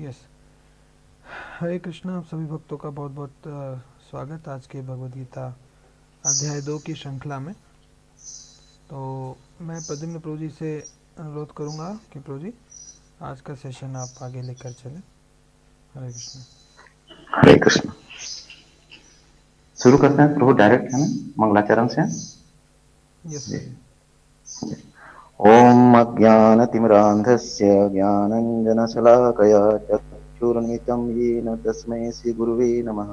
Yes. हरे कृष्णा। आप सभी भक्तों का बहुत बहुत स्वागत आज के भगवद गीता अध्याय 2 की श्रृंखला में। तो मैं प्रद्युम्न प्रभु जी से अनुरोध करूंगा कि प्रभु जी आज का सेशन आप आगे लेकर चलें। हरे कृष्णा। हरे कृष्ण। शुरू करते हैं प्रभु, डायरेक्ट है ना, मंगलाचरण से। यस जी। प्रभु जी। ओम अज्ञानतिमिरान्धस्य ज्ञानञ्जनशलाकया चक्षुर्मिलितं येन तस्मै श्रीगुरुवे नमः।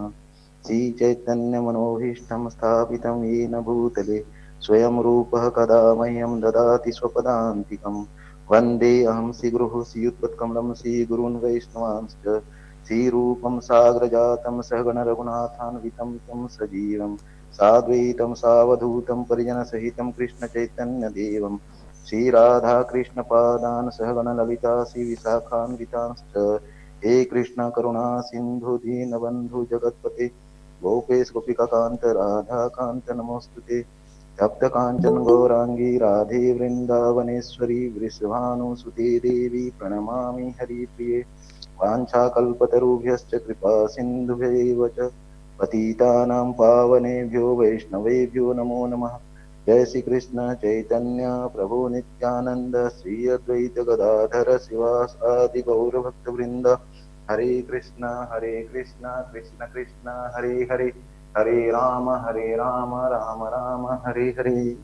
श्रीचैतन्यमनोभीष्टं स्थापितं येन भूतले स्वयं रूपः कदा मह्यं ददाति स्वपदान्तिकम्। वन्देऽहं श्रीगुरुः श्रीयुतपत्कमलं श्रीगुरून् वैष्णवांश्च श्रीरूपं साग्रजातं सहगण रघुनाथान्वितं तं सजीवम् साद्वैतं सावधूतं परिजनसहितं कृष्णचैतन्यदेवं श्रीराधाकृष्णपादान् सहगण ललिता श्रीविशाखान्वितांश्च। हे कृष्ण करुणा सिन्धु दीनबन्धु जगत्पते गोपेश गोपिकान्त राधाकान्त नमोऽस्तुते। तप्त कांचन गौरांगी राधे वृंदावनेश्वरी वृषभानुसुते देवी प्रणमामि हरिप्रिये। वाञ्छाकल्पतरुभ्यश्च कृपा सिन्धुभ्यैव च पतितानां पावनेभ्यो वैष्णवेभ्यो नमो नमः। जय श्री कृष्ण चैतन्य प्रभु नित्यानंद श्री अद्वैत गदाधर शिवासादि गौर भक्त वृंद। हरे कृष्ण कृष्ण कृष्ण हरे हरे, हरे राम राम राम हरे हरे।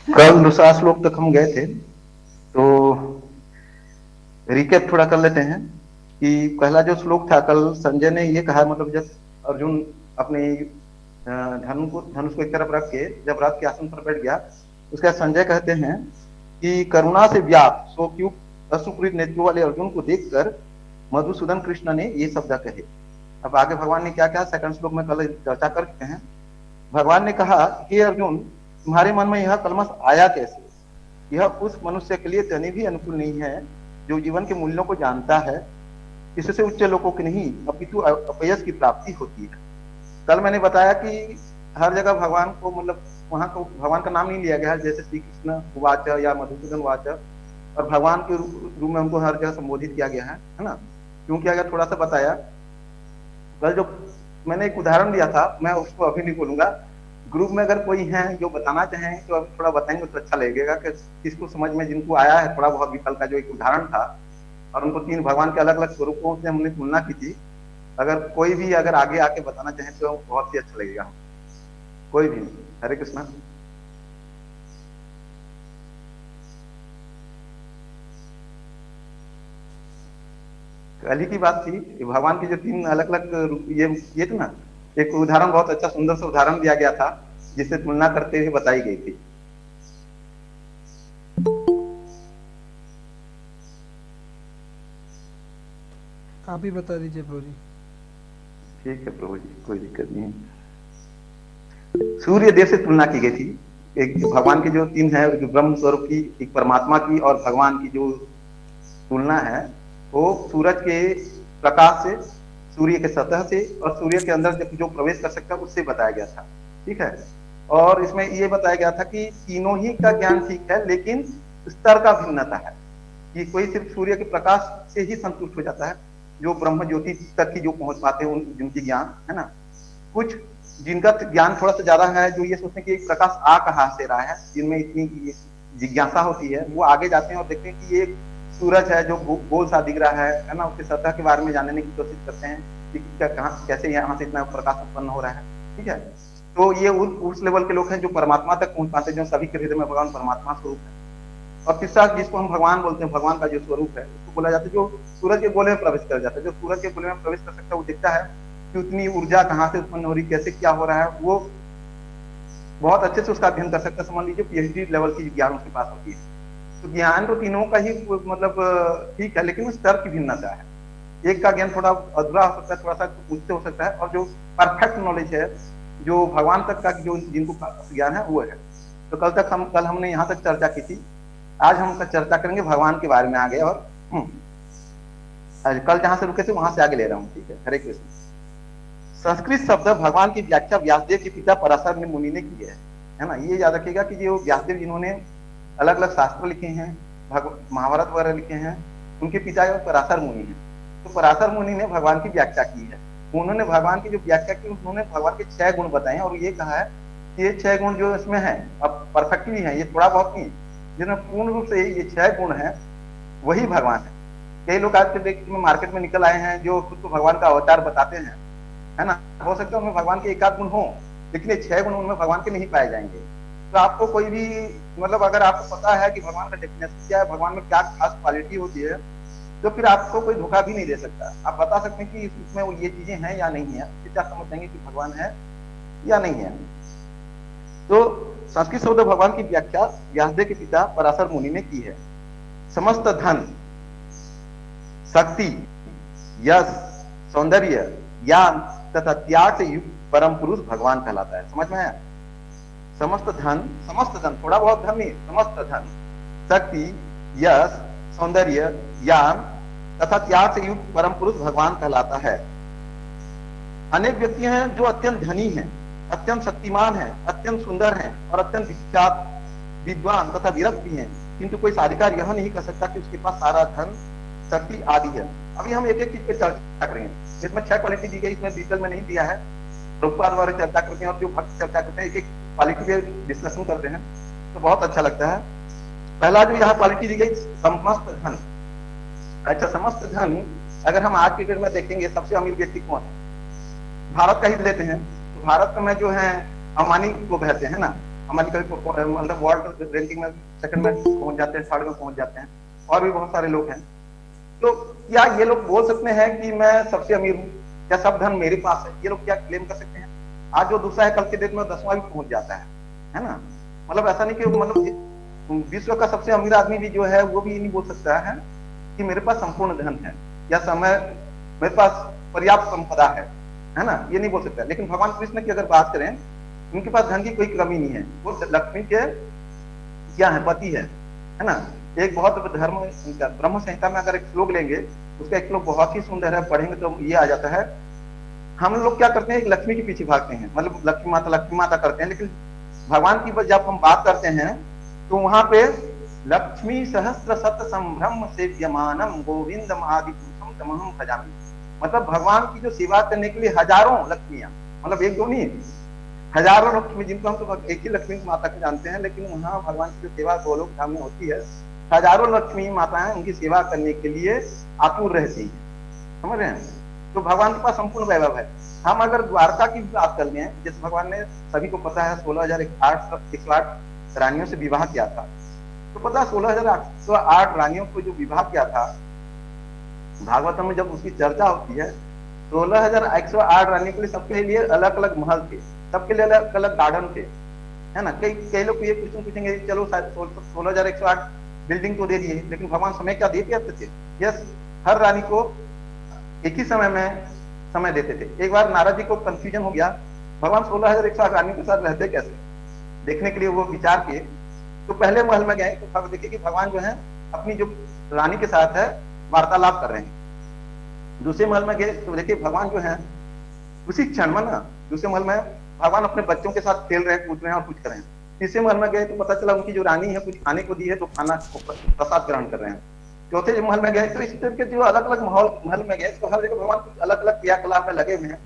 कल दूसरा श्लोक तक हम गए थे, तो रिकेप थोड़ा कर लेते हैं कि पहला जो श्लोक था कल संजय ने ये कहा, मतलब जब अर्जुन अपने धनुष को एक तरफ रख के जब रथ के आसन पर बैठ गया, उसके बाद संजय कहते हैं कि करुणा से व्याप्त शोकयुक्त अश्रुपूरित नेत्रों वाले अर्जुन को देखकर मधुसूदन कृष्ण ने ये शब्द कहे। अब आगे भगवान ने क्या क्या सेकंड श्लोक में कल चर्चा कर चुके हैं। भगवान ने कहा, हे अर्जुन, तुम्हारे मन में यह कलमश आया कैसे? यह उस मनुष्य के लिए तनि भी अनुकूल नहीं है जो जीवन के मूल्यों को जानता है। इससे उच्च लोगों की नहीं अपितु अपयश की प्राप्ति होती है। कल मैंने बताया कि हर जगह भगवान को, मतलब वहां को भगवान का नाम नहीं लिया गया है, जैसे श्री कृष्ण उवाच या मधुसूदन उवाच, और भगवान के रूप में उनको हर जगह संबोधित किया गया है ना। क्यों किया गया थोड़ा सा बताया। कल जो मैंने एक उदाहरण दिया था, मैं उसको अभी नहीं बोलूंगा। ग्रुप में अगर कोई है जो बताना चाहें तो अभी थोड़ा बताएंगे तो अच्छा लगेगा कि किसको समझ में, जिनको आया है थोड़ा बहुत भी। कल का जो एक उदाहरण था और उनको तीन भगवान के अलग अलग स्वरूपों से हमने तुलना की थी, अगर कोई भी अगर आगे आके बताना चाहें तो बहुत ही अच्छा लगेगा। कोई भी। हरे कृष्णा। कल ही की बात थी, भगवान की जो तीन अलग अलग ये थे ना, एक उदाहरण बहुत अच्छा सुंदर सा उदाहरण दिया गया था जिससे तुलना करते हुए बताई गई थी। आप ही बता दीजिए प्रभु जी। ठीक है प्रभु जी, कोई दिक्कत नहीं है। सूर्य देव से तुलना की गई थी। एक भगवान की जो तीन है, जो ब्रह्म स्वरूप की, एक परमात्मा की और भगवान की जो तुलना है, वो सूरज के प्रकाश से, सूर्य के सतह से और सूर्य के अंदर जो प्रवेश कर सकता है उससे बताया गया था। ठीक है। और इसमें ये बताया गया था कि तीनों ही का ज्ञान ठीक है, लेकिन स्तर का भिन्नता है। कि कोई सिर्फ सूर्य के प्रकाश से ही संतुष्ट हो जाता है, जो ब्रह्म ज्योति तक की जो पहुंच पाते हैं जिनकी ज्ञान है ना। कुछ जिनका ज्ञान थोड़ा सा ज्यादा है, जो ये सोचते हैं कि प्रकाश आ कहां से रहा है, जिनमें इतनी जिज्ञासा होती है, वो आगे जाते हैं और देखते हैं कि ये सूरज है जो गोल सा दिख रहा है ना। उसके सतह के बारे में जानने की कोशिश करते हैं कि क्या, कहां, कैसे यहाँ से इतना प्रकाश उत्पन्न हो रहा है। ठीक है। तो ये उस लेवल के लोग हैं जो परमात्मा तक पहुंच पाते हैं, जो सभी के हृदय में भगवान परमात्मा स्वरूप है। और तीसरा जिसको हम भगवान बोलते हैं, भगवान का जो स्वरूप है, उसको बोला जाता है जो सूरज के गोले में प्रवेश कर जाता है। जो सूरज के गोले में प्रवेश कर सकता है वो दिखता है कि उतनी ऊर्जा कहाँ से उत्पन्न हो रही, कैसे क्या हो रहा है, वो बहुत अच्छे से उसका अध्ययन कर सकता है। समझ लीजिए पीएचडी लेवल की ज्ञान उसके पास होती है। तो ज्ञान तो तीनों का ही मतलब ठीक है, लेकिन स्तर की भिन्नता है। एक का ज्ञान थोड़ा अधूरा हो सकता है, थोड़ा सा पूछते हो सकता है, और जो परफेक्ट नॉलेज है, जो भगवान तक का जो जिनको ज्ञान है वो है। तो कल हमने यहाँ तक चर्चा की थी आज हम चर्चा करेंगे भगवान के बारे में आगे, और कल जहां से रुके थे वहां से आगे ले रहा हूँ, ठीक है। हरे कृष्ण। संस्कृत शब्द भगवान की व्याख्या व्यासदेव के पिता पराशर ने मुनि ने की है ना। ये याद रखिएगा कि जो व्यासदेव जिन्होंने अलग अलग शास्त्र लिखे हैं, महाभारत वगैरह लिखे हैं, उनके पिता पराशर मुनि हैं। तो पराशर मुनि ने भगवान की व्याख्या की है। उन्होंने भगवान की जो व्याख्या की, उन्होंने भगवान के 6 गुण बताए हैं, और ये कहा है कि ये 6 गुण जो इसमें है, अब परफेक्टली है, ये थोड़ा बहुत नहीं, जिसमें पूर्ण रूप से ये 6 गुण है वही भगवान है। कई लोग आज के डेट में मार्केट में निकल आए हैं जो खुद को भगवान का अवतार बताते हैं, है ना। हो सकता है उनमें भगवान के 1 आध गुण हो, लेकिन ये 6 गुण उनमें भगवान के नहीं पाए जाएंगे। तो आपको कोई भी, मतलब अगर आपको पता है कि भगवान का डेफिनेशन क्या है, भगवान में क्या खास क्वालिटी होती है, तो फिर आपको कोई धोखा भी नहीं दे सकता। आप बता सकते हैं कि इसमें वो ये चीजें हैं या नहीं है, फिर आप समझ जाएंगे कि भगवान है या नहीं है। तो संस्कृत शब्द भगवान की व्याख्या व्यासदेव के पिता पराशर मुनि ने की है। समस्त धन, शक्ति, यश, सौंदर्य, ज्ञान तथा त्याग से युक्त परम पुरुष भगवान कहलाता है। समझ में आया? समस्त धन, थोड़ा बहुत धन नहीं, समस्त धन, शक्ति, यश, सौंदर्य, ज्ञान तथा त्याग से युक्त परम पुरुष भगवान कहलाता है। अनेक व्यक्ति हैं जो अत्यंत धनी हैं, अत्यंत शक्तिमान हैं, अत्यंत सुंदर हैं और अत्यंत विख्यात, विद्वान तथा विरक्त भी हैं, किंतु कोई साधिकार यह नहीं कर सकता कि उसके पास सारा धन, शक्ति आदि है। अभी हम एक एक चीज पे चर्चा करेंगे, जिसमें 6 क्वालिटी दी गई, इसमें डिटेल में नहीं दिया है। प्रभुपाद वाले चर्चा करते हैं और जो भक्त चर्चा करते हैं, एक एक क्वालिटी पे डिस्कशन करते हैं, तो बहुत अच्छा लगता है। पहला जो यहाँ क्वालिटी दी गई, समस्त धन। अच्छा, समस्त धन अगर हम आज के डेट में देखेंगे, सबसे अमीर व्यक्ति कौन है? भारत का ही लेते हैं, तो भारत में जो है अंबानी को कहते हैं ना, अंबानी का मतलब वर्ल्ड रैंकिंग में सेकंड में पहुंच जाते हैं, थर्ड में पहुंच जाते हैं, और भी बहुत सारे लोग हैं। तो क्या ये लोग बोल सकते हैं कि मैं सबसे अमीर हूँ या सब धन मेरे पास है? ये लोग क्या क्लेम कर सकते हैं? आज जो दूसरा है, कल के डेट में 10वां भी पहुंच जाता है ना। मतलब ऐसा नहीं कि मतलब विश्व का सबसे अमीर आदमी भी जो है वो भी नहीं बोल सकता है कि मेरे पास संपूर्ण धन है या समय, मेरे पास पर्याप्त संपदा है ना, ये नहीं बोल सकता। लेकिन भगवान कृष्ण की अगर बात करें, उनके पास धन की कोई कमी नहीं है, वो लक्ष्मी के क्या है, पति है ना। एक बहुत धर्म ब्रह्म संहिता में अगर एक श्लोक लेंगे, उसका एक श्लोक बहुत ही सुंदर है, पढ़ेंगे तो ये आ जाता है। हम लोग क्या करते हैं, एक लक्ष्मी के पीछे भागते हैं, मतलब लक्ष्मी माता करते हैं, लेकिन भगवान की जब हम बात करते हैं तो वहां पे लक्ष्मी सहस्त्र सत संभ्रम सेव्यमानम गोविंदम आदि पुरुषम तमहम भजामि। मतलब भगवान की जो सेवा करने के लिए हजारों लक्ष्मियां, मतलब एक दो नहीं, हजारों लक्ष्मी, जिनको हम तो एक ही लक्ष्मी माता को जानते हैं, लेकिन वहां भगवान की जो सेवा गोलोक धाम में होती है, हजारों लक्ष्मी माताएं उनकी सेवा करने के लिए आतुर रहती हैं। समझ रहे हैं? तो भगवान के पास संपूर्ण वैभव है। हम अगर द्वारका की बात कर लें, जैसे भगवान ने, सभी को पता है, 16,108 रानियों से विवाह किया था। तो पता 16,808 रानियों को जो विवाह किया था, भागवतम में जब उसकी चर्चा होती है, 16,108 रानियों के लिए सबके लिए अलग अलग महल थे, सबके लिए अलग अलग गार्डन थे, है ना। कई लोग ये क्वेश्चन पूछेंगे, चलो 16,108 बिल्डिंग तो दे दिए, लेकिन भगवान समय क्या देते थे? यस, हर रानी को एक ही समय में समय देते थे। एक बार नारद जी को कंफ्यूजन हो गया, भगवान 16,108 रानी के साथ रहते कैसे, देखने के लिए वो विचार किए। तो पहले महल में गए तो देखिए कि भगवान जो है अपनी जो रानी के साथ है वार्तालाप कर रहे हैं। दूसरे महल में गए तो देखिए भगवान जो है उसी क्षण में ना, दूसरे महल में भगवान अपने बच्चों के साथ खेल रहे हैं, कूद रहे हैं और कुछ कर रहे हैं। तीसरे महल में गए तो पता चला उनकी जो रानी है कुछ खाने को दी है, तो खाना प्रसाद ग्रहण कर रहे हैं। चौथे महल में गए तो इस तरह के जो अलग अलग महल में गए, तो हर जगह भगवान कुछ अलग अलग क्रियाकलाप में लगे हुए हैं।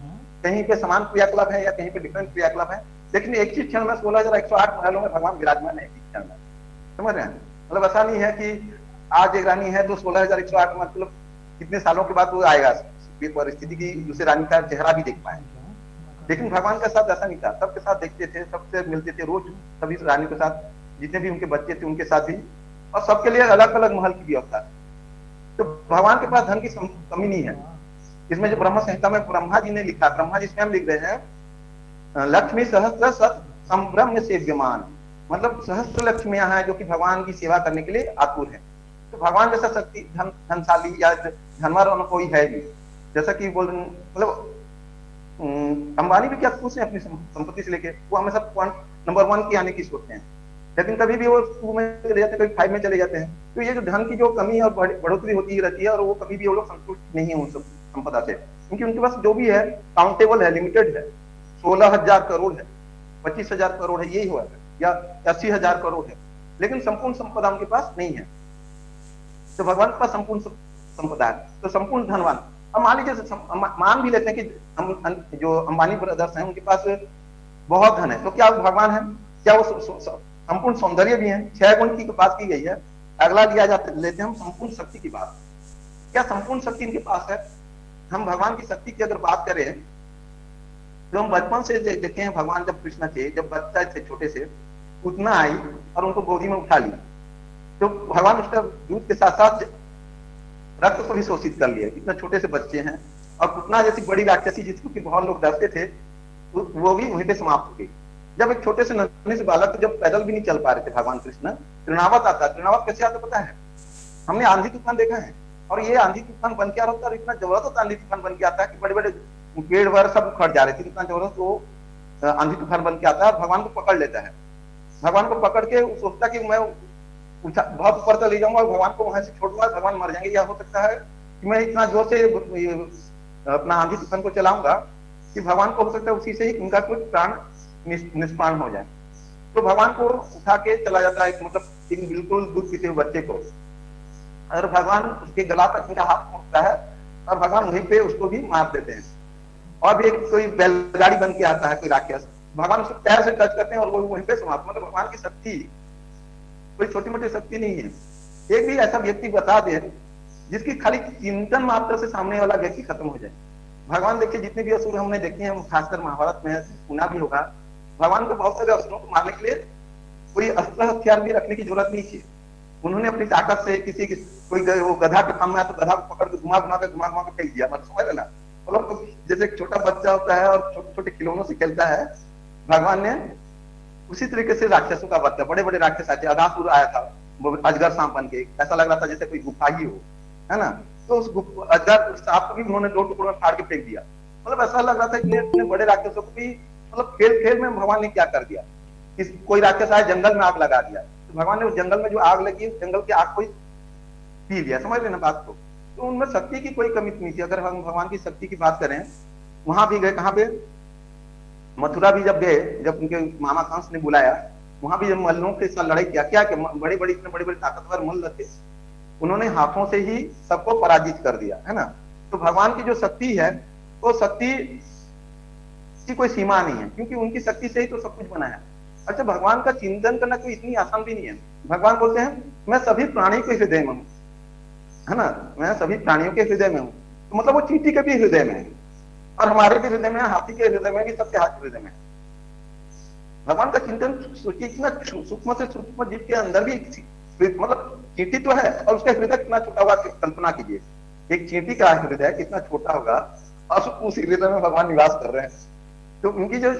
कहीं पे समान क्रियाकलाप है या कहीं पे डिफरेंट क्रियाकलाप है, लेकिन एक ही क्षण में 16,108 महलों में भगवान विराजमान है, एक क्षण में। समझ रहे हैं? मतलब ऐसा नहीं है कि आज एक रानी है तो 16,108 मतलब कितने सालों के बाद वो आएगा परिस्थिति की दूसरे रानी का चेहरा भी देख पाए। लेकिन भगवान का साथ ऐसा नहीं था, सबके साथ देखते थे, सबसे मिलते थे रोज, सभी रानी के साथ, जितने भी उनके बच्चे थे उनके साथ भी, और सबके लिए अलग अलग महल की व्यवस्था। तो भगवान के पास धन की कमी नहीं है। इसमें जो ब्रह्म संहिता में ब्रह्मा जी ने लिखा, ब्रह्मा जी स्वयं लिख रहे हैं, लक्ष्मी सहस्त्र सत संभ्रम सेव्यमान, मतलब सहस्त्र लक्ष्मियां हैं जो कि भगवान की सेवा करने के लिए आतुर है। तो भगवान जैसा शक्ति धनशाली या धनवान कोई है नहीं। जैसा कि बोल मतलब अंबानी भी क्या खुश है अपनी संपत्ति से लेके, वो हमेशा पॉइंट नंबर 1 की आने की सोचते हैं। लेकिन कभी भी वो 2 में चले जाते हैं, कभी 5 में चले जाते हैं। तो ये जो धन की जो कमी और बढ़ोतरी होती रहती है, और वो कभी भी वो लोग संतुष्ट नहीं है उन सब संपदा से, क्योंकि उनके पास जो भी है काउंटेबल है, लिमिटेड है। 16,000 करोड़ है, 25,000 करोड़ है, यही हुआ है, या 80,000 करोड़ है, लेकिन संपूर्ण संपदा उनके पास नहीं है। तो भगवान के पास संपूर्ण संपदा है, तो संपूर्ण धनवान। अब मान लीजिए मान भी लेते हैं कि हम जो अंबानी ब्रदर्स हैं उनके पास बहुत धन है, तो क्या वो भगवान है? क्या वो संपूर्ण सौंदर्य भी है? 6 गुण की बात की गई है। अगला लिया जाते लेते हैं हम संपूर्ण शक्ति की बात। क्या संपूर्ण शक्ति इनके पास है? हम भगवान की शक्ति की अगर बात करें, तो हम बचपन से देखे हैं, भगवान जब कृष्ण थे, जब बच्चा थे छोटे से, उतना आई और उनको गोदी में उठा लिया, तो भगवान उसका दूध के साथ साथ रक्त को भी शोषित कर लिया। इतना छोटे से बच्चे हैं, और पुतना जैसी बड़ी राक्षसी जिसको कि बहुत लोग डरते थे, वो भी वहीं पे समाप्त हो गई। जब एक छोटे से नन्हे से बालक जब पैदल भी नहीं चल पा रहे थे भगवान कृष्ण, तृणावत आता। तृणावत कैसे आता पता है? हमने आंधी तूफान देखा है, और ये आंधी तूफान बन के आ रहा होता है, इतना जबरदस्त आंधी तूफान बन के आता है कि बड़े बड़े पेड़ वर सब उखड़ जा रहे थे, इतना जबरदस्त वो आंधी तूफान बन के आता है, भगवान को पकड़ लेता है। भगवान को पकड़ के सोचता कि मैं बहुत ऊपर तक ले जाऊंगा और भगवान को वहां से छोड़ूंगा, भगवान मर जाएंगे, या हो सकता है कि मैं इतना जोर से अपना आंधी तूफान को चलाऊंगा कि भगवान को हो सकता है उसी से ही उनका कुछ प्राण निष्प्राण हो जाए। तो भगवान को उठा के चला जाता है, मतलब बिल्कुल दूध पीते हुए बच्चे को, और भगवान उसके गला तक उनका हाथ पहुंचता है, और भगवान वहीं पे उसको भी मार देते हैं। और भी एक कोई बैलगाड़ी बन के आता है कोई राक्षस, भगवान उसको पैर से टच करते हैं और वो वहीं पे समाप्त। मतलब भगवान की शक्ति कोई छोटी मोटी शक्ति नहीं है। एक भी ऐसा व्यक्ति बता दे जिसकी खाली चिंतन मात्र से सामने वाला व्यक्ति खत्म हो जाए। भगवान देखिए, जितने भी असुर हमने देखे हैं, खासकर महाभारत में सुना भी होगा, भगवान को बहुत सारे असुरों को मारने के लिए कोई अस्त्र हथियार भी रखने की जरूरत नहीं थी। उन्होंने अपनी ताकत से किसी की कोई वो गधा के काम में आया तो गधा को पकड़ के घुमा घुमा के फेंक दिया। मतलब समझ लेना, मतलब जैसे एक छोटा बच्चा होता है और छोटे छोटे खिलौनों से खेलता है, भगवान ने उसी तरीके से राक्षसों का वध, बड़े बड़े राक्षस आए थे। अघासुर आया था, वो अजगर सांप बन के, ऐसा लग रहा था जैसे कोई गुफा ही हो, है ना। तो उस अजगर सांप को भी उन्होंने 2 टुकड़ों में फाड़ के फेंक दिया। मतलब ऐसा लग रहा था इतने इतने बड़े राक्षसों को भी, मतलब खेल खेल में भगवान ने क्या कर दिया। कोई राक्षस आया, जंगल में आग लगा दिया, तो भगवान ने उस जंगल में जो आग लगी, उस जंगल की आग को पी लिया। समझ लेना बात को। तो उनमें शक्ति की कोई कमी नहीं थी। अगर हम भगवान की शक्ति की बात करें, वहां भी गए, कहाँ पे? मथुरा भी जब गए, जब उनके मामा कंस ने बुलाया, वहां भी जब मल्लों के साथ लड़ाई किया, क्या बड़े बड़े इतने बड़े बड़े ताकतवर मल्ल थे, उन्होंने हाथों से ही सबको पराजित कर दिया, है ना। तो भगवान की जो शक्ति है, वो शक्ति की कोई सीमा नहीं है, क्योंकि उनकी शक्ति से ही तो सब कुछ बना है। अच्छा, भगवान का चिंतन करना कोई इतनी आसान भी नहीं है। भगवान बोलते हैं मैं सभी प्राणी के हृदय में हूँ, है ना, मैं सभी प्राणियों के हृदय में हूँ। तो मतलब वो चींटी के भी हृदय में है, और हमारे भी हृदय में, हाथी के हृदय में भी, सबके हृदय में। भगवान का चिंतन सोचिए, इतना सूक्ष्म से सूक्ष्म जीव के अंदर भी मतलब चींटी तो है, और उसका हृदय कितना छोटा होगा, कल्पना कीजिए। एक चींटी का हृदय कितना छोटा होगा, और उस हृदय में भगवान निवास कर रहे हैं। तो उनकी जो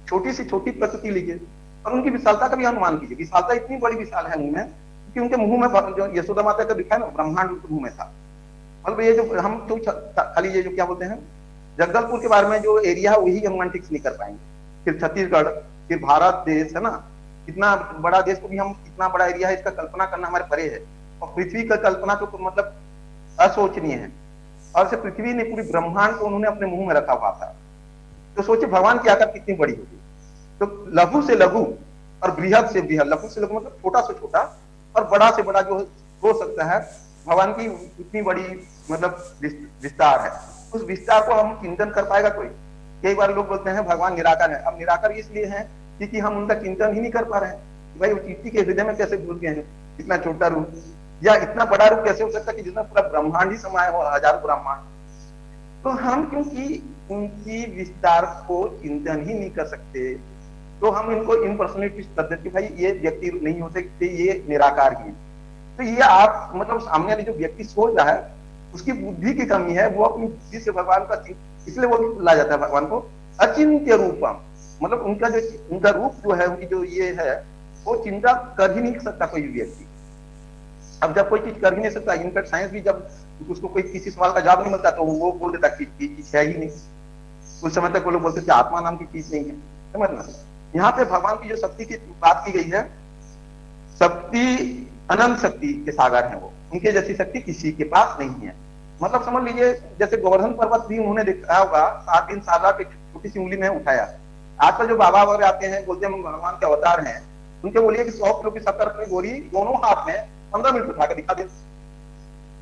छोटी सी छोटी प्रकृति लीजिए, और उनकी विशालता का भी अनुमान कीजिए। विशालता इतनी बड़ी विशाल है उनमें, क्योंकि उनके मुंह में जो यशोदा माता का दिखा है ना, ब्रह्मांड उनके मुंह में था। मतलब ये जो हम तो खाली ये जो क्या बोलते हैं, जगदलपुर के बारे में जो एरिया है वही हम ठीक से नहीं कर पाएंगे। फिर छत्तीसगढ़, फिर भारत देश, है ना, इतना बड़ा देश को भी हम, इतना बड़ा एरिया है, इसका कल्पना करना हमारे परे है। और पृथ्वी का कल्पना तो मतलब अशोचनीय है। और से पृथ्वी ने पूरी ब्रह्मांड को उन्होंने अपने मुंह में रखा हुआ था। तो सोचिए भगवान की आकार कितनी बड़ी होगी। तो लघु से लघु और बृहद से बृहद, लघु से लघु मतलब छोटा से छोटा, और बड़ा से बड़ा जो हो सकता है, भगवान की इतनी बड़ी मतलब विस्तार है। उस विस्तार को हम चिंतन कर पाएगा कोई? कई बार लोग बोलते हैं भगवान निराकार है। अब निराकार इसलिए है क्योंकि हम उनका चिंतन ही नहीं कर पा रहे हैं। भाई वो चींटी के हृदय में कैसे घुस गए हैं इतना छोटा रूप, या इतना बड़ा रूप कैसे हो सकता है कि जितना पूरा ब्रह्मांड ही समाया हो, हजारों ब्रह्मांड। तो हम क्योंकि उनकी विस्तार को चिंतन ही नहीं कर सकते, तो हम इनको इम्पर्सोनेट कर देते कि भाई ये व्यक्ति नहीं हो सकते, ये निराकार ही है। तो ये आप मतलब सामने वाले जो व्यक्ति सोच रहा है, उसकी बुद्धि की कमी है। वो अपनी बुद्धि से भगवान का, इसलिए वो ला जाता है भगवान को अचिंत्य रूपम। मतलब उनका रूप जो है, उनकी जो ये है, वो चिंता कर ही नहीं सकता कोई भी व्यक्ति। अब जब कोई चीज कर ही नहीं सकता, इनफैक्ट साइंस भी जब उसको कोई किसी सवाल का जवाब नहीं मिलता, तो वो बोल देता कि चीज है ही नहीं। उस समय तक वो लोग बोलते थे आत्मा नाम की चीज नहीं है। समझना, यहाँ पे भगवान की जो शक्ति की बात की गई है, शक्ति अनंत शक्ति के सागर हैं वो, उनके जैसी शक्ति किसी के पास नहीं है। मतलब समझ लीजिए जैसे गोवर्धन पर्वत भी उन्होंने देखा होगा 7 दिन 7 रात एक छोटी सी उंगली में उठाया। आजकल जो बाबा वगैरह आते हैं बोलते हैं हम भगवान के अवतार हैं, उनके बोलिए कि 100 किलो की शक्कर अपनी बोरी दोनों हाथ में 15 मिनट उठा कर दिखा दे,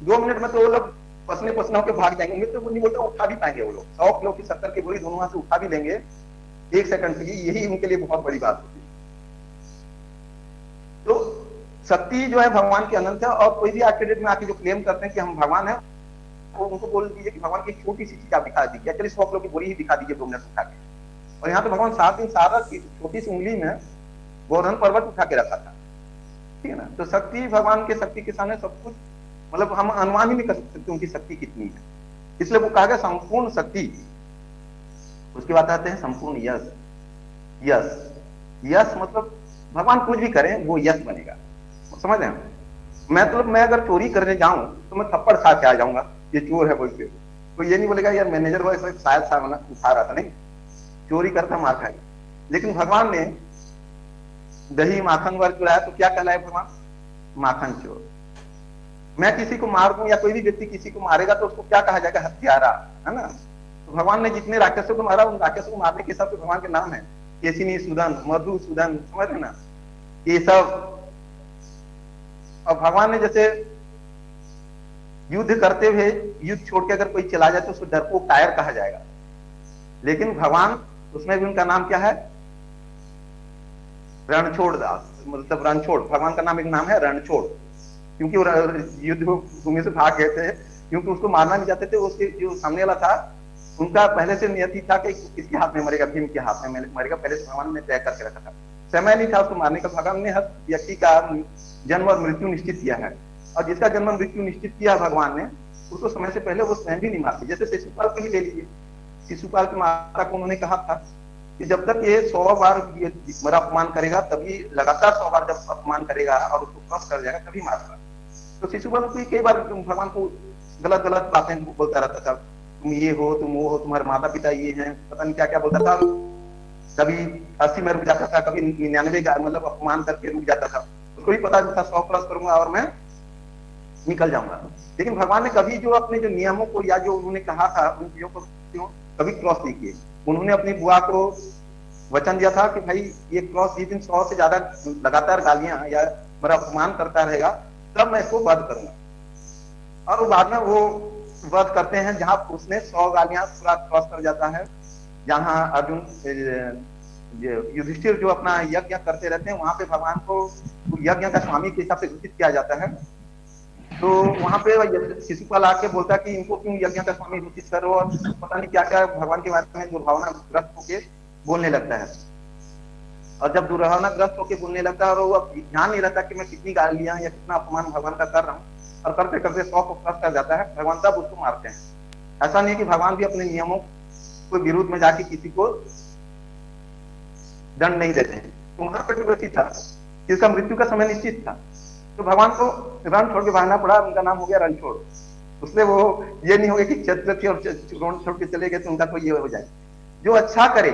2 मिनट में तो वो लोग पसने पसना होकर भाग जाएंगे। तो वो नहीं बोलते उठा भी पाएंगे वो लोग, 100 किलो की शक्कर की बोरी दोनों हाथ से उठा भी लेंगे 1 सेकंड के लिए, यही उनके लिए बहुत बड़ी बात होती है। तो शक्ति जो है भगवान की अनंत है, और कोई भी एक्सीडेंट में आके जो क्लेम करते हैं कि हम भगवान है, वो उनको बोल दीजिए कि भगवान की छोटी सी चीज आप दिखा दीजिए, चलिए 100 किलो की बोरी ही दिखा दीजिए 2 मिनट उठा के। और यहाँ तो भगवान 7 दिन 7 रात की छोटी सी उंगली में गोवर्धन पर्वत उठा के रखा था, ठीक है ना। तो शक्ति भगवान के शक्ति के सामने सब कुछ, मतलब हम अनुमान ही नहीं कर सकते उनकी शक्ति कितनी है, इसलिए वो कहा गया संपूर्ण शक्ति। उसके बाद आते हैं संपूर्ण यश। यश, यश मतलब भगवान कुछ भी करें वो यश बनेगा, समझ रहे हैं। मैं अगर चोरी करने जाऊं तो मैं थप्पड़ खा के आ जाऊंगा, ये चोर है बोल के, तो ये नहीं बोलेगा यार मैनेजर वो शायद सामना उठा रहा था, नहीं, चोरी करता मार खाएगा। लेकिन भगवान ने दही माखन वर्ग चुराया तो क्या कहलाए भगवान? माखन चोर। मैं किसी को मार दूं या कोई भी व्यक्ति किसी को मारेगा तो उसको क्या कहा जाएगा? हत्यारा, है ना। तो भगवान ने जितने राक्षसों को मारा उन राक्षसों को मारने के हिसाब से भगवान के नाम है केशिनी सूदन, मधुसूदन, समझ रहे ना, ये सब। और भगवान ने जैसे युद्ध करते हुए युद्ध छोड़ के अगर कोई चला जाए तो उसको डरपोक कायर कहा जाएगा, लेकिन भगवान उसमें भी उनका नाम क्या है? रणछोड़ दास, मतलब रणछोड़, भगवान का नाम एक नाम है रणछोड़, क्योंकि वो युद्ध भूमि से भाग गए थे, क्योंकि उसको मारना नहीं चाहते थे। उसके जो सामने वाला था उनका पहले से नियति था कि किसके हाथ में मरेगा, भीम के हाथ में मरेगा, पहले से भगवान ने तय करके रखा था। समय नहीं था उसको मारने का, भगवान ने हर व्यक्ति का जन्म और मृत्यु निश्चित किया है, और जिसका जन्म मृत्यु निश्चित किया भगवान ने उसको समय से पहले वो स्वयं भी नहीं मारते। जैसे शिशुपाल को ही ले लीजिए, शिशुपाल की माता को उन्होंने कहा था कि जब तक ये 100 बार ये मेरा अपमान करेगा, तभी लगातार 100 बार जब अपमान करेगा और उसको क्रॉस कर जाएगा तभी मारेगा। तो शिशुपाल को कई बार भगवान को गलत गलत बातें बोलता रहता था, तुम ये हो, तुम वो हो, तुम्हारे माता पिता ये हैं, पता नहीं क्या क्या बोलता था। कभी 80 में रुक जाता था, कभी 99 का मतलब अपमान करके रुक जाता था। उसको भी पता था 100 क्रॉस करूंगा और मैं निकल जाऊंगा। लेकिन भगवान ने कभी जो अपने जो नियमों को या जो उन्होंने कहा था उन चीजों को कभी क्रॉस नहीं किए। उन्होंने अपनी बुआ को वचन दिया था कि भाई ये क्रॉस जिस दिन 100 से ज्यादा लगातार गालियां या मेरा अपमान करता रहेगा तब मैं इसको वध करूंगा। और वो बाद में वो वध करते हैं जहां उसने 100 गालियां पूरा क्रॉस कर जाता है, जहां अर्जुन युधिष्ठिर जो अपना यज्ञ करते रहते हैं वहां पे भगवान को यज्ञ का स्वामी के हिसाब से घोषित किया जाता है। तो वहां पे शिशुपाल आके बोलता है कि इनको क्यों यज्ञ का स्वामी घोषित करो, और पता नहीं क्या क्या भगवान के बारे में दुर्भावना ग्रस्त होके बोलने लगता है। और जब दुर्भावना ग्रस्त होके बोलने लगता है और वो ध्यान नहीं रहता कि मैं कितनी गालियां या कितना अपमान भगवान का कर रहा हूँ, और करते करते 100 को क्रॉस कर जाता है, भगवान तब उसको मारते हैं। ऐसा नहीं है कि भगवान भी अपने नियमों के विरुद्ध में जाके किसी को दंड नहीं देते हैं। तो वहां पर व्यक्ति था जिसका मृत्यु का समय निश्चित था, तो भगवान को रण छोड़ के भागना पड़ा, उनका नाम हो गया रणछोड़। उससे वो ये नहीं हो गया कि छत्र और रण छोड़ के चले गए तो उनका कोई ये हो जाए। जो अच्छा करे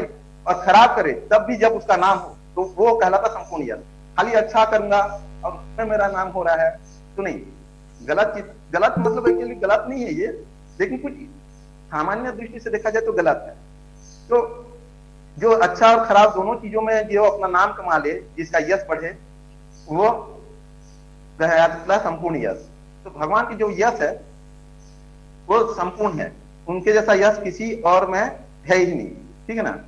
और खराब करे तब भी जब उसका नाम हो तो वो कहलाता संपूर्ण यश। खाली अच्छा करूंगा और उसमें मेरा नाम हो रहा है तो नहीं, गलत चीज, गलत मतलब एक्चुअली गलत नहीं है ये, लेकिन कुछ सामान्य दृष्टि से देखा जाए तो गलत है। तो जो अच्छा और खराब दोनों चीजों में जो अपना नाम कमा ले, जिसका यश बढ़े, वो संपूर्ण यश। तो भगवान की जो यश है वो संपूर्ण है, उनके जैसा यश किसी और में है ही नहीं, ठीक है ना।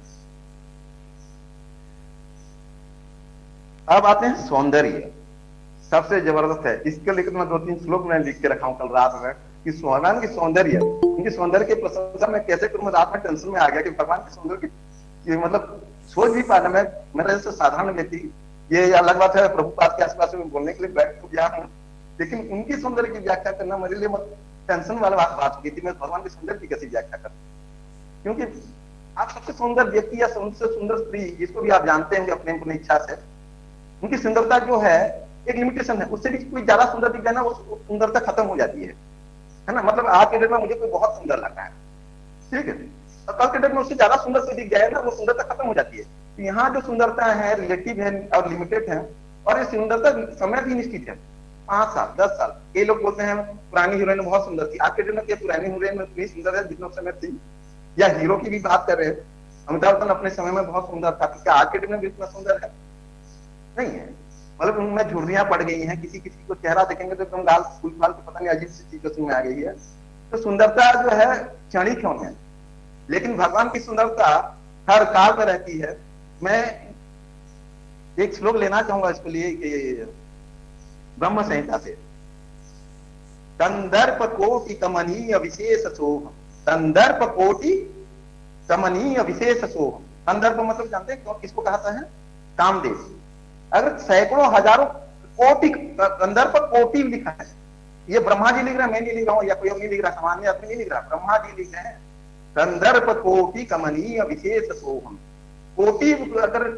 अब आते हैं सौंदर्य, सबसे जबरदस्त है। इसके लेकर मैं 2-3 श्लोक मैं लिख के रखा हूं कल रात में कि भगवान की सौंदर्य, उनकी सौंदर्य की प्रशंसा मैं कैसे करूं। रात में टेंशन में आ गया कि भगवान के सौंदर्य की मतलब सोच भी पाना, मैं मेरा जैसे साधारण व्यक्ति, ये अलग बात है प्रभुपाद के आसपास में बोलने के लिए बैठ गया हूँ, लेकिन उनकी सौंदर्य की व्याख्या करना मेरे लिए टेंशन वाला बात हो गई थी। मैं भगवान की सौंदर्य की कैसे व्याख्या करूं, क्योंकि आप सबसे सुंदर व्यक्ति या सबसे सुंदर स्त्री जिसको भी आप जानते होंगे अपने अपनी इच्छा से, उनकी सुंदरता जो है एक लिमिटेशन है, उससे भी कोई ज्यादा सुंदर दिख जाए ना वो सुंदरता खत्म हो जाती है ना। मतलब आज के डेट में मुझे कोई बहुत सुंदर लगता है, ठीक है, और कल के डेट में उससे ज्यादा सुंदर कोई दिख जाए ना वो सुंदरता खत्म हो जाती है। तो यहाँ जो सुंदरता है रिलेटिव है और लिमिटेड है, और ये सुंदरता समय भी निश्चित है, 5 साल 10 साल। कई लोग बोलते हैं पुरानी हीरोइन बहुत सुंदर थी, आज के दिन में पुरानी हीरोइन उतनी सुंदर है जितना समय थी। या हीरो की भी बात कर रहे हैं, अमिताभ बच्चन अपने समय में बहुत सुंदर था, क्या आज के दिन में भी इतना सुंदर है? नहीं है। मतलब उनमें झुर्रियां पड़ गई हैं, किसी किसी को चेहरा देखेंगे तो एकदम गाल फूल फाल के पता नहीं अजीब सी चीज उसमें आ गई है। तो सुंदरता जो है क्षणिक क्यों है, लेकिन भगवान की सुंदरता हर काल में रहती है। मैं एक श्लोक लेना चाहूंगा इसके लिए कि ब्रह्म संहिता से, कंदर्प कोटि कमनीय विशेष सोह, कंदर्प कोटि कमनीय विशेष सोह। कंदर्प मतलब जानते हैं किसको कहता है? कामदेव। अगर सैकड़ों हजारों कोटि, कंदर्प कोटि लिखा है, ये ब्रह्मा जी लिख रहे हैं, मैं नहीं लिख रहा हूं, या कोई और नहीं लिख रहा, सामान्य आदमी नहीं लिख रहा, ब्रह्मा जी लिख रहे हैं। कंदर्प कोटि कमनीय विशेष सोहम। कोटि अगर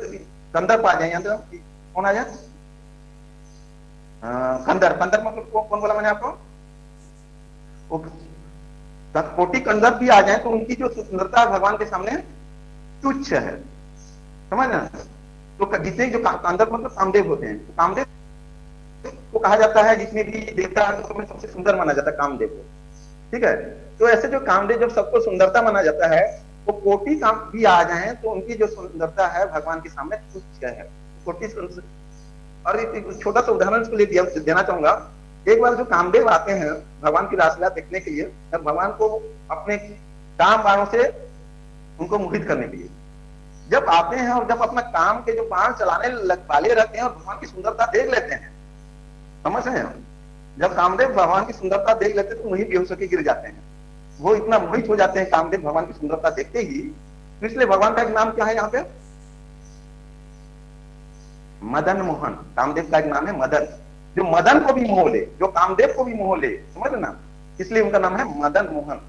कंदर्प आ जाए, कौन आ जाए? कंदर्प, कंदर्प मतलब कौन बोला मैंने आपको? कोटि कंदर्प भी आ जाए तो उनकी जो सुंदरता भगवान के सामने तुच्छ है, समझ ना? तो जितने जो कंदर्प मतलब कामदेव होते हैं, कामदेव को कहा जाता है, जितने भी देवता में सबसे सुंदर माना जाता है कामदेव को, ठीक है? तो ऐसे जो कामदेव जब सबको सुंदरता माना जाता है, वो कोटि काम भी आ जाए तो उनकी जो सुंदरता है भगवान के सामने तुच्छ है। कोटि। और एक छोटा सा उदाहरण इसको लिए देना चाहूंगा। एक बार जो कामदेव आते हैं भगवान की रासलीला देखने के लिए, जब भगवान को अपने काम बाणों से उनको मोहित करने के लिए जब आते हैं, और जब अपना काम के जो बाण चलाने वाले रहते हैं और भगवान की सुंदरता देख लेते हैं, समझ रहे हैं? जब कामदेव भगवान की सुंदरता देख लेते हैं तो वही बेहोश होकर गिर जाते हैं। वो इतना मोहित हो जाते हैं कामदेव भगवान की सुंदरता देखते ही। तो इसलिए भगवान का एक नाम क्या है यहाँ पे? मदन मोहन। कामदेव का एक नाम है मदन, जो मदन को भी मोह ले, जो कामदेव को भी मोह ले, समझ ना? इसलिए उनका नाम है मदन मोहन।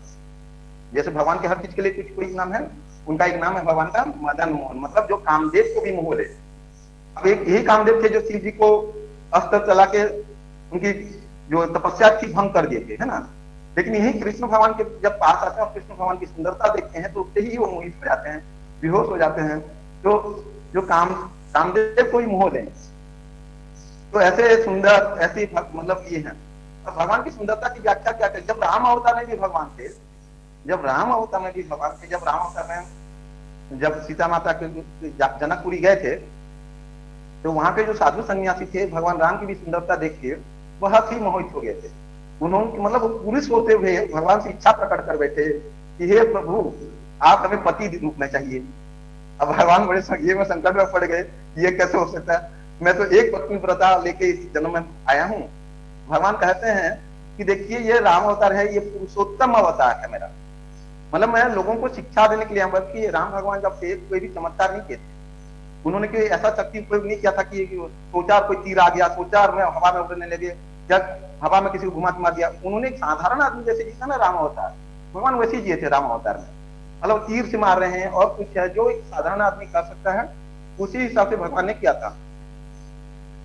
जैसे भगवान के हर चीज के लिए कुछ कोई नाम है, उनका एक नाम है भगवान का मदन मोहन, मतलब जो कामदेव को भी मोह ले। अब एक यही कामदेव थे जो शिव जी को अस्त्र चला के उनकी जो तपस्या थी भंग कर दिए थे, है ना? लेकिन यही कृष्ण भगवान के जब पास आते हैं और कृष्ण भगवान की सुंदरता देखते हैं तो उससे ही वो मोहित हो जाते हैं, बेहोश हो जाते हैं। तो जो कामदेव को ही मोह लें, तो ऐसे सुंदर ऐसी मतलब ये है। अब भगवान की सुंदरता की व्याख्या क्या करें? जब राम अवतार में भी भगवान थे, जब राम अवतार में भी भगवान थे, जब राम अवतार में जब सीता माता के जनकपुरी गए थे, तो वहां पे जो साधु सन्यासी थे भगवान राम की भी सुंदरता देख के बहुत ही मोहित हो गए थे। उन्होंने मतलब पुरुष होते हुए भगवान से इच्छा प्रकट कर बैठे कि हे प्रभु, आप हमें पति रूप में चाहिए। अब भगवान बड़े ये में संकट में पड़ गए, ये कैसे हो सकता है? मैं तो एक पत्नी व्रता लेके इस जन्म में आया हूँ। भगवान कहते हैं कि देखिए ये राम अवतार है, ये पुरुषोत्तम अवतार है मेरा, मतलब मैं लोगों को शिक्षा देने के लिए, बल्कि राम भगवान जब थे कोई भी चमत्कार नहीं किए थे। उन्होंने कोई ऐसा शक्ति उपयोग नहीं किया था कि सोचा कोई तीर आ गया, सोचा मैं हवा में उड़ने लगे, या हवा में किसी को घुमा मार दिया। उन्होंने एक साधारण आदमी जैसे जिया ना राम अवतार, भगवान वैसे ही जिए थे राम अवतार में। मतलब तीर से मार रहे हैं और कुछ है जो एक साधारण आदमी कर सकता है, उसी हिसाब से भगवान ने किया था।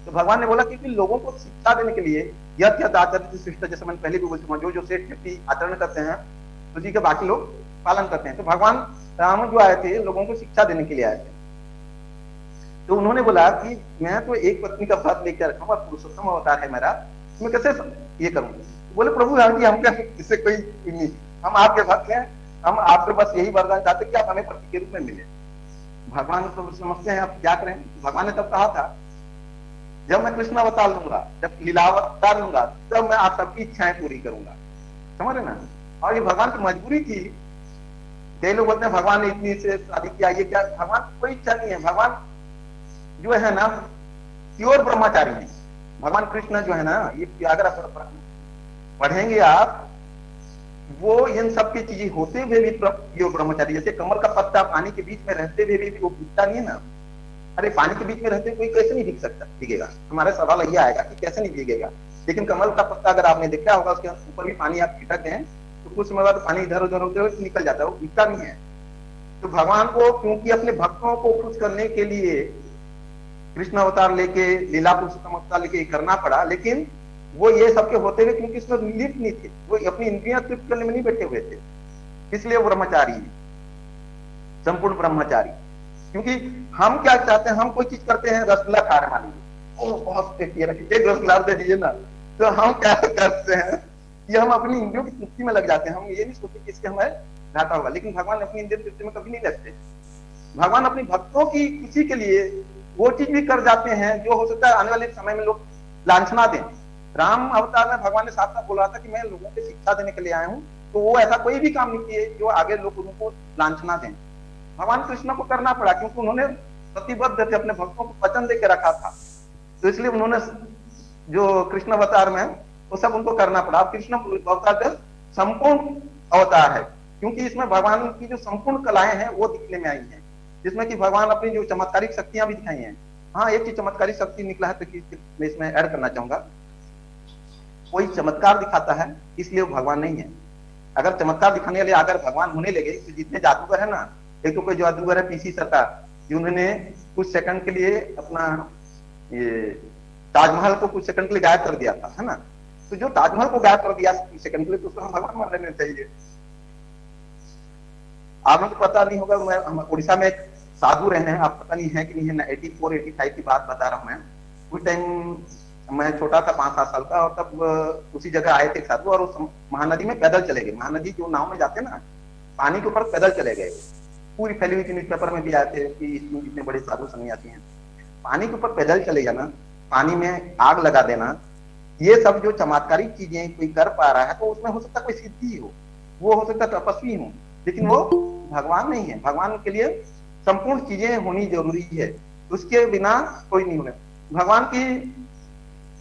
तो भगवान ने बोला कि लोगों को शिक्षा देने के लिए यथ यथ आचरण शिष्ट, जैसे मैंने पहले भी बोला, जो जो श्रेष्ठ व्यक्ति आचरण करते हैं उसी के बाकी लोग पालन करते हैं। तो भगवान राम जो आए थे लोगों को शिक्षा देने के लिए आए थे। तो उन्होंने बोला कि मैं तो एक पत्नी का व्रत लेकर रखा हूँ, पुरुषोत्तम अवतार है मेरा, मैं कैसे ये करूँ? बोले प्रभु राम जी, हम क्या इससे कोई नहीं, हम आपके भक्त हैं, हम आपके बस यही वरदान चाहते कि आप हमें पति के रूप में मिले। भगवान तो समझते हैं आप क्या करें। भगवान ने तब कहा था जब मैं कृष्ण अवतार लूंगा, जब लीलावतार लूंगा, तब मैं आप सबकी इच्छाएं पूरी करूंगा, समझ रहे ना? और ये भगवान की मजबूरी थी। कई लोग बोलते हैं भगवान ने इतनी से शादी किया, ये क्या? भगवान की कोई इच्छा नहीं है। भगवान जो है ना प्योर ब्रह्मचारी है। भगवान कृष्ण जो है ना, ये अगर आप पढ़ेंगे आप, वो इन सब की चीजें होते हुए भी प्योर ब्रह्मचारी। जैसे कमल का पत्ता पानी के बीच में रहते हुए भी वो भीगता नहीं है ना। अरे पानी के बीच में रहते कोई कैसे नहीं भीग सकता, भीगेगा? हमारा सवाल ये आएगा कि कैसे नहीं भीगेगा। लेकिन कमल का पत्ता अगर आपने देखा होगा, उसके ऊपर भी पानी आप छिटक दें तो कुछ समय बाद पानी इधर उधर उधर निकल जाता है, वो भीगता नहीं है। तो भगवान को क्योंकि अपने भक्तों को खुश करने के लिए कृष्ण अवतार लेके, लीला पुरुषोत्तम अवतार लेके करना पड़ा, लेकिन वो ये सबके होते हुए क्योंकि इसमें लिप्त नहीं थे, वो अपनी इंद्रियां तृप्त करने में नहीं बैठे हुए थे, इसलिए वो ब्रह्मचारी है, संपूर्ण ब्रह्मचारी। क्योंकि हम क्या चाहते हैं, हम कोई चीज करते हैं, रसगुल्ला खा रहे मान लीजिए, वो बहुत टेस्टी है, एक रसगुल्ला दे दीजिए ना। तो हम क्या करते हैं कि हम अपनी इंद्रियों की तृप्ति में लग जाते हैं, हम ये नहीं सोचते कि इससे हमें घाटा होगा। लेकिन भगवान अपनी इंद्रिय तृप्ति में कभी नहीं लगते। भगवान अपनी भक्तों की खुशी के लिए वो चीज भी कर जाते हैं जो हो सकता है आने वाले समय में लोग लांछना दें। राम अवतार में भगवान ने साफ साफ बोला था कि मैं लोगों को शिक्षा देने के लिए आया हूँ, तो वो ऐसा कोई भी काम नहीं किए जो आगे लोग उनको लांछना दें। भगवान कृष्ण को करना पड़ा क्योंकि उन्होंने प्रतिबद्ध थे, अपने भक्तों को वचन दे के रखा था, तो इसलिए उन्होंने जो कृष्ण अवतार में वो सब उनको करना पड़ा। कृष्ण अवतार का संपूर्ण अवतार है क्योंकि इसमें भगवान की जो संपूर्ण कलाएं हैं वो दिखने में आई हैं, जिसमें कि भगवान अपनी जो चमत्कारिक शक्तियां भी दिखाई हैं। हाँ, एक चीज चमत्कारिक शक्ति निकला है तो मैं इसमें ऐड करना चाहूंगा। कोई चमत्कार दिखाता है इसलिए वो भगवान नहीं है। अगर चमत्कार दिखाने वाले अगर भगवान होने लगे तो जितने जादूगर है ना, एक तो कोई जादूगर है पीसी सरकार, जिन्होंने कुछ सेकंड के लिए अपना ये ताजमहल को कुछ सेकंड के लिए गायब कर दिया था, है ना। तो जो ताजमहल को गायब कर दिया कुछ सेकंड के लिए, तो उसको हम भगवान मान लेना चाहिए। आपको तो पता नहीं होगा, मैं हम उड़ीसा में एक साधु रहे हैं, आप पता नहीं है कि नहीं है ना, 84-85 की बात बता रहा हूँ मैं। उस टाइम मैं छोटा था, 5-7 साल का, और तब उसी जगह आए थे साधु, और उस महानदी में पैदल चले गए। महानदी जो नाव में जाते ना, पानी के ऊपर पैदल चले गए। पूरी फैली हुई न्यूज़पेपर में भी आए थे कि इसमें इतने बड़े साधु सन्यासी हैं। पानी के ऊपर पैदल चले जाना, पानी में आग लगा देना, ये सब जो चमत्कारिक चीजें कोई कर पा रहा है तो उसमें हो सकता है कोई सिद्धि हो, वो हो सकता है तपस्वी हो, लेकिन वो भगवान नहीं है। भगवान के लिए संपूर्ण चीजें होनी जरूरी है, उसके बिना कोई नहीं होने। भगवान की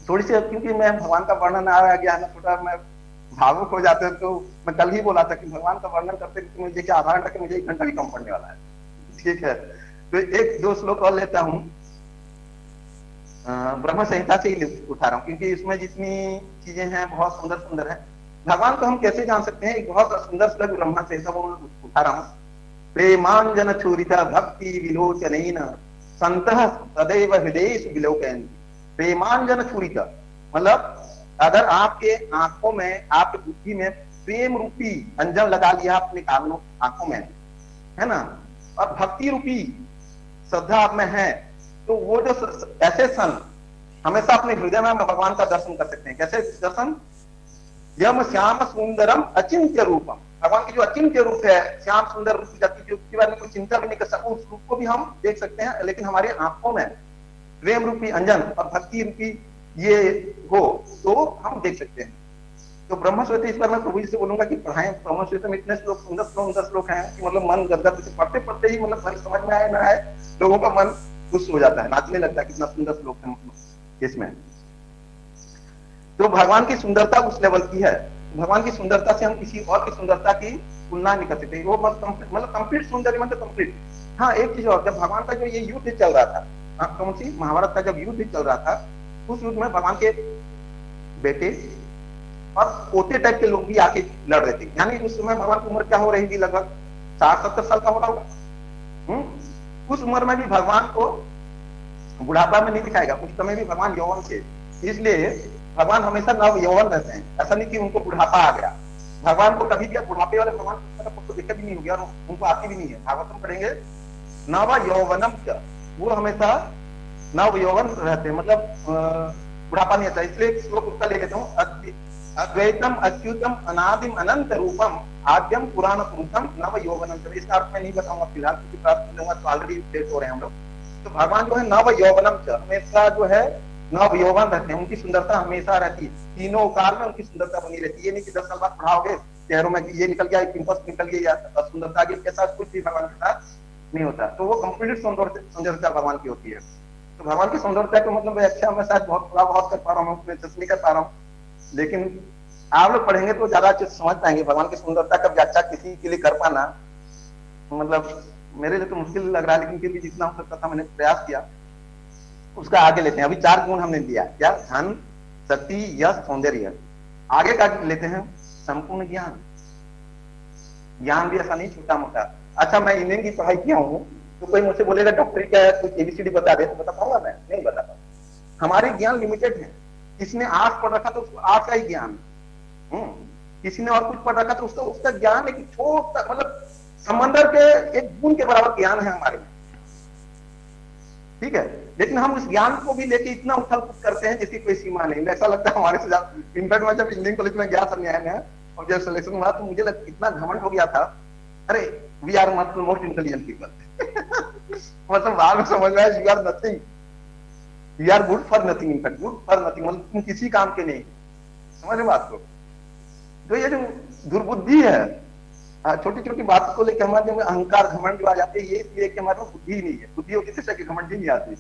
थोड़ी सी, क्योंकि मैं भगवान का वर्णन आ गया ना, थोड़ा मैं भावुक हो जाते हैं, तो मैं कल ही बोला था कि भगवान का वर्णन करते मुझे क्या आधा घंटा, मुझे 1 घंटा भी कम पड़ने वाला है। ठीक है, तो एक दो श्लोक और लेता हूँ, ब्रह्म संहिता से ही उठा रहा हूँ क्योंकि इसमें जितनी चीजें हैं बहुत सुंदर सुंदर है। भगवान को हम कैसे जान सकते हैं, एक बहुत सुंदर श्लोक ब्रह्म संहिता को उठा रहा हूँ। प्रेमांजन छूरिता भक्ति विलोचन संतः सदैव हृदय विलोकयन्ति। प्रेमांजन छूरिता मतलब अगर आपके आंखों में, आपकी बुद्धि में प्रेम रूपी अंजन लगा लिया अपने कानों आंखों में, है ना, और भक्ति रूपी श्रद्धा आप में है, तो वो जो ऐसे सन हमेशा अपने हृदय में भगवान का दर्शन कर सकते हैं। कैसे दर्शन? यम श्याम सुंदरम अचिंत्य रूपम, भगवान की जो अचिंत्य रूप है, श्याम सुंदर रूप जाति जो के बारे में कोई चिंता भी नहीं कर सकता, उस रूप को भी हम देख सकते हैं। लेकिन हमारे आंखों में प्रेम रूपी अंजन और भक्ति रूपी ये हो तो हम देख सकते हैं। तो ब्रह्मश्वेत, इस पर मैं प्रभु जी से बोलूंगा कि पढ़ाएं। ब्रह्मश्वेत में इतने श्लोक, सुंदर सुंदर श्लोक हैं कि मतलब मन गदगद से पढ़ते पढ़ते ही मतलब समझ में आए ना आए, लोगों का मन खुश हो जाता है, नाचने लगता है, कितना सुंदर श्लोक है इसमें। तो भगवान की सुंदरता उस लेवल की है, भगवान की सुंदरता से हम किसी और की सुंदरता की तुलना नहीं कर सकते। वो मतलब कंप्लीट सौंदर्य, मतलब कंप्लीट। हाँ, एक चीज और, जब भगवान का जो ये युद्ध चल रहा था, कौन सी, महाभारत का जब युद्ध चल रहा था, उस युद्ध में भगवान के बेटे और पोते टाइप के लोग भी आके लड़ रहे थे। यानी उस समय भगवान की उम्र क्या हो रही थी, लगभग 60-70 साल का हो रहा होगा। उस उम्र में भी भगवान को बुढ़ापा में नहीं दिखाएगा, उस समय भी भगवान यौवन थे। इसलिए भगवान हमेशा नव यौवन रहते हैं, ऐसा नहीं कि उनको बुढ़ापा आ गया। भगवान को कभी भी बुढ़ापे वाले भगवान को देखा भी नहीं हो गया, और उनको आती भी नहीं है। भागवतम पढ़ेंगे नव यौवनम, वो हमेशा नव यौवन रहते हैं, मतलब बुढ़ापा नहीं आता। इसलिए एक श्लोक उसका ले लेता हूँ, अद्वैतम अच्युतम अनादिम अनंत रूपम आद्यम पुराण पुरुषम नव यौवनम। इसका अर्थ मैं नहीं बताऊंगा फिलहाल, क्योंकि प्राप्त करूंगा तो ऑलरेडी लेट हो रहे हैं हम लोग। तो भगवान जो है नव यौवनम, हमेशा जो है नव यौवन रहते हैं, उनकी सुंदरता हमेशा रहती है, तीनों काल में उनकी सुंदरता बनी रहती है। ये नहीं कि 10 साल बाद पढ़ाओगे चेहरों में ये निकल गया, पिंपल्स निकल गया, सुंदरता के साथ कुछ भी भगवान के साथ नहीं होता। तो वो कंप्लीट सुंदरता भगवान की होती है। तो भगवान की सुंदरता को मतलब व्याख्या मैं शायद थोड़ा बहुत कर पा रहा हूँ, नहीं कर पा रहा हूँ, लेकिन आप लोग पढ़ेंगे तो ज्यादा अच्छे से समझ पाएंगे। भगवान की सुंदरता का व्याख्या किसी के लिए कर पाना मतलब मेरे लिए तो मुश्किल लग रहा है, लेकिन फिर भी जितना हो सकता था मैंने प्रयास किया। उसका आगे लेते हैं। अभी 4 गुण हमने दिया, क्या? धन, शक्ति, यश, सौंदर्य। आगे का लेते हैं संपूर्ण ज्ञान। ज्ञान भी ऐसा नहीं छोटा मोटा। अच्छा, मैं इंजीनियरिंग की पढ़ाई किया हूँ, तो कोई मुझसे बोलेगा डॉक्टरी क्या है, कुछ एबीसीडी बता दे, तो बता पाऊंगा? मैं नहीं बता पाऊंगा। हमारे ज्ञान लिमिटेड है। किसने आर्ट्स पढ़ रखा तो उसको आर्ट्स का ही ज्ञान, किसी ने और कुछ पढ़ रखा तो उसका ज्ञान एक छोटा, मतलब समंदर के एक बूंद के बराबर ज्ञान है हमारे में। ठीक है, लेकिन हम उस ज्ञान को भी लेके इतना उथल पुथल करते हैं जिसकी कोई सीमा नहीं। ऐसा लगता है हमारे से ज्यादा। इनफैक्ट मैं जब इंजीनियरिंग कॉलेज में गया था न्याय में, और जब सिलेक्शन हुआ तो मुझे इतना घमंड हो गया था, अरे we are most intelligent people. मतलब बाद में समझ में आया you are nothing, you are good for nothing, in fact good for nothing, मतलब तुम किसी काम के नहीं। समझ रहे बात को? तो ये जो दुर्बुद्धि है, छोटी छोटी बात को लेकर हमारे में अहंकार घमंड जो आ जाते हैं, ये इसलिए कि हमारे पास बुद्धि नहीं है। बुद्धि होती है कि घमंड ही नहीं आती।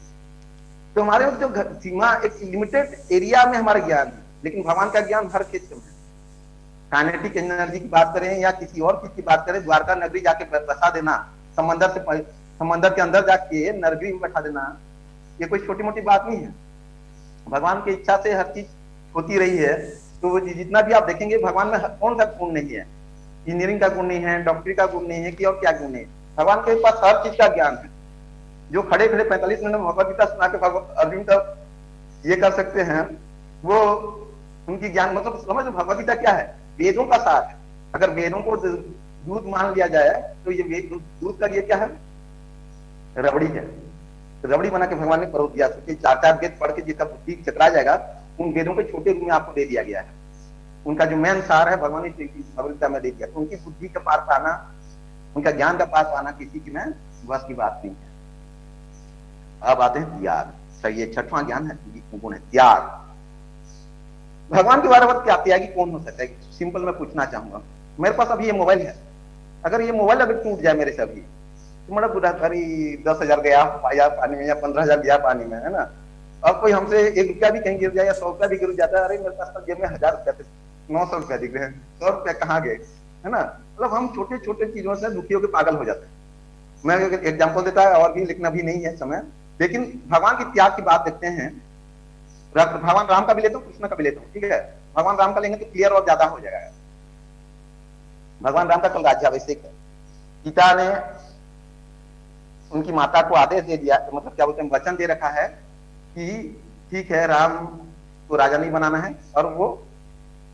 तो हमारे जो सीमा, एक लिमिटेड एरिया में हमारा ज्ञान है, लेकिन भगवान का ज्ञान हर क्षेत्र में। काइनेटिक एनर्जी की बात करें या किसी और चीज की बात करें, द्वारका नगरी जाके बसा देना, समंदर के अंदर जाके नगरी में बैठा देना, ये कोई छोटी मोटी बात नहीं है। भगवान की इच्छा से हर चीज होती रही है। तो जितना भी आप देखेंगे भगवान में कौन सा गुण नहीं है? इंजीनियरिंग का गुण नहीं है, डॉक्टरी का गुण नहीं है, कि और क्या गुण नहीं है? भगवान के पास हर चीज का ज्ञान है। जो खड़े खड़े 45 मिनट में भगवत गीता सुना के अर्जुन का ये कर सकते हैं, वो उनकी ज्ञान, मतलब समझ, भगवत गीता क्या है? वेदों का सार है। अगर वेदों को दूध मान लिया जाए तो ये दूध का ये क्या है? रबड़ी है। रबड़ी बना के भगवान ने परोस दिया। चार चार वेद पढ़ के जिसका बुद्धि चकरा जाएगा, उन वेदों के छोटे रूप में आपको दे दिया गया है। उनका जो मेन सार है भगवान ने भगवत में दे दिया। तो उनकी बुद्धि का पार पाना, उनका ज्ञान का पार पाना किसी की में बस की बात नहीं है। अब आते हैं त्याग। सही, ये छठवां ज्ञान है, गुण है त्याग। भगवान के बारे में क्या त्यागी कौन हो सकता है? सिंपल मैं पूछना चाहूंगा। मेरे पास अभी ये मोबाइल है, अगर ये मोबाइल अगर टूट जाए मेरे से अभी, तो मतलब बुरा करी 10,000 गया पानी में या 15,000 गया पानी में, है ना। अब कोई हमसे 1 रुपया भी कहीं गिर जाए या 100 रुपया भी गिर जाता है, अरे मेरे पास तो जेब में 1,000 रुपया थे, 900 रुपया दिख रहे हैं, 100 रुपया कहाँ गए, है ना। मतलब हम छोटे छोटे चीजों से दुखी होकर पागल हो जाते हैं। मैं एग्जाम्पल देता है और भी, लेकिन अभी नहीं है समय। लेकिन भगवान की त्याग की बात देखते हैं। भगवान राम का भी लेता हूँ, कृष्ण का भी लेता हूँ, ठीक है। भगवान राम का लेंगे तो क्लियर और ज्यादा हो जाएगा। भगवान राम का कल राज्याभिषेक है। पिता ने उनकी माता को आदेश दे दिया, मतलब क्या बोलते हैं, वचन दे रखा है कि ठीक है, राम को राजा नहीं बनाना है और वो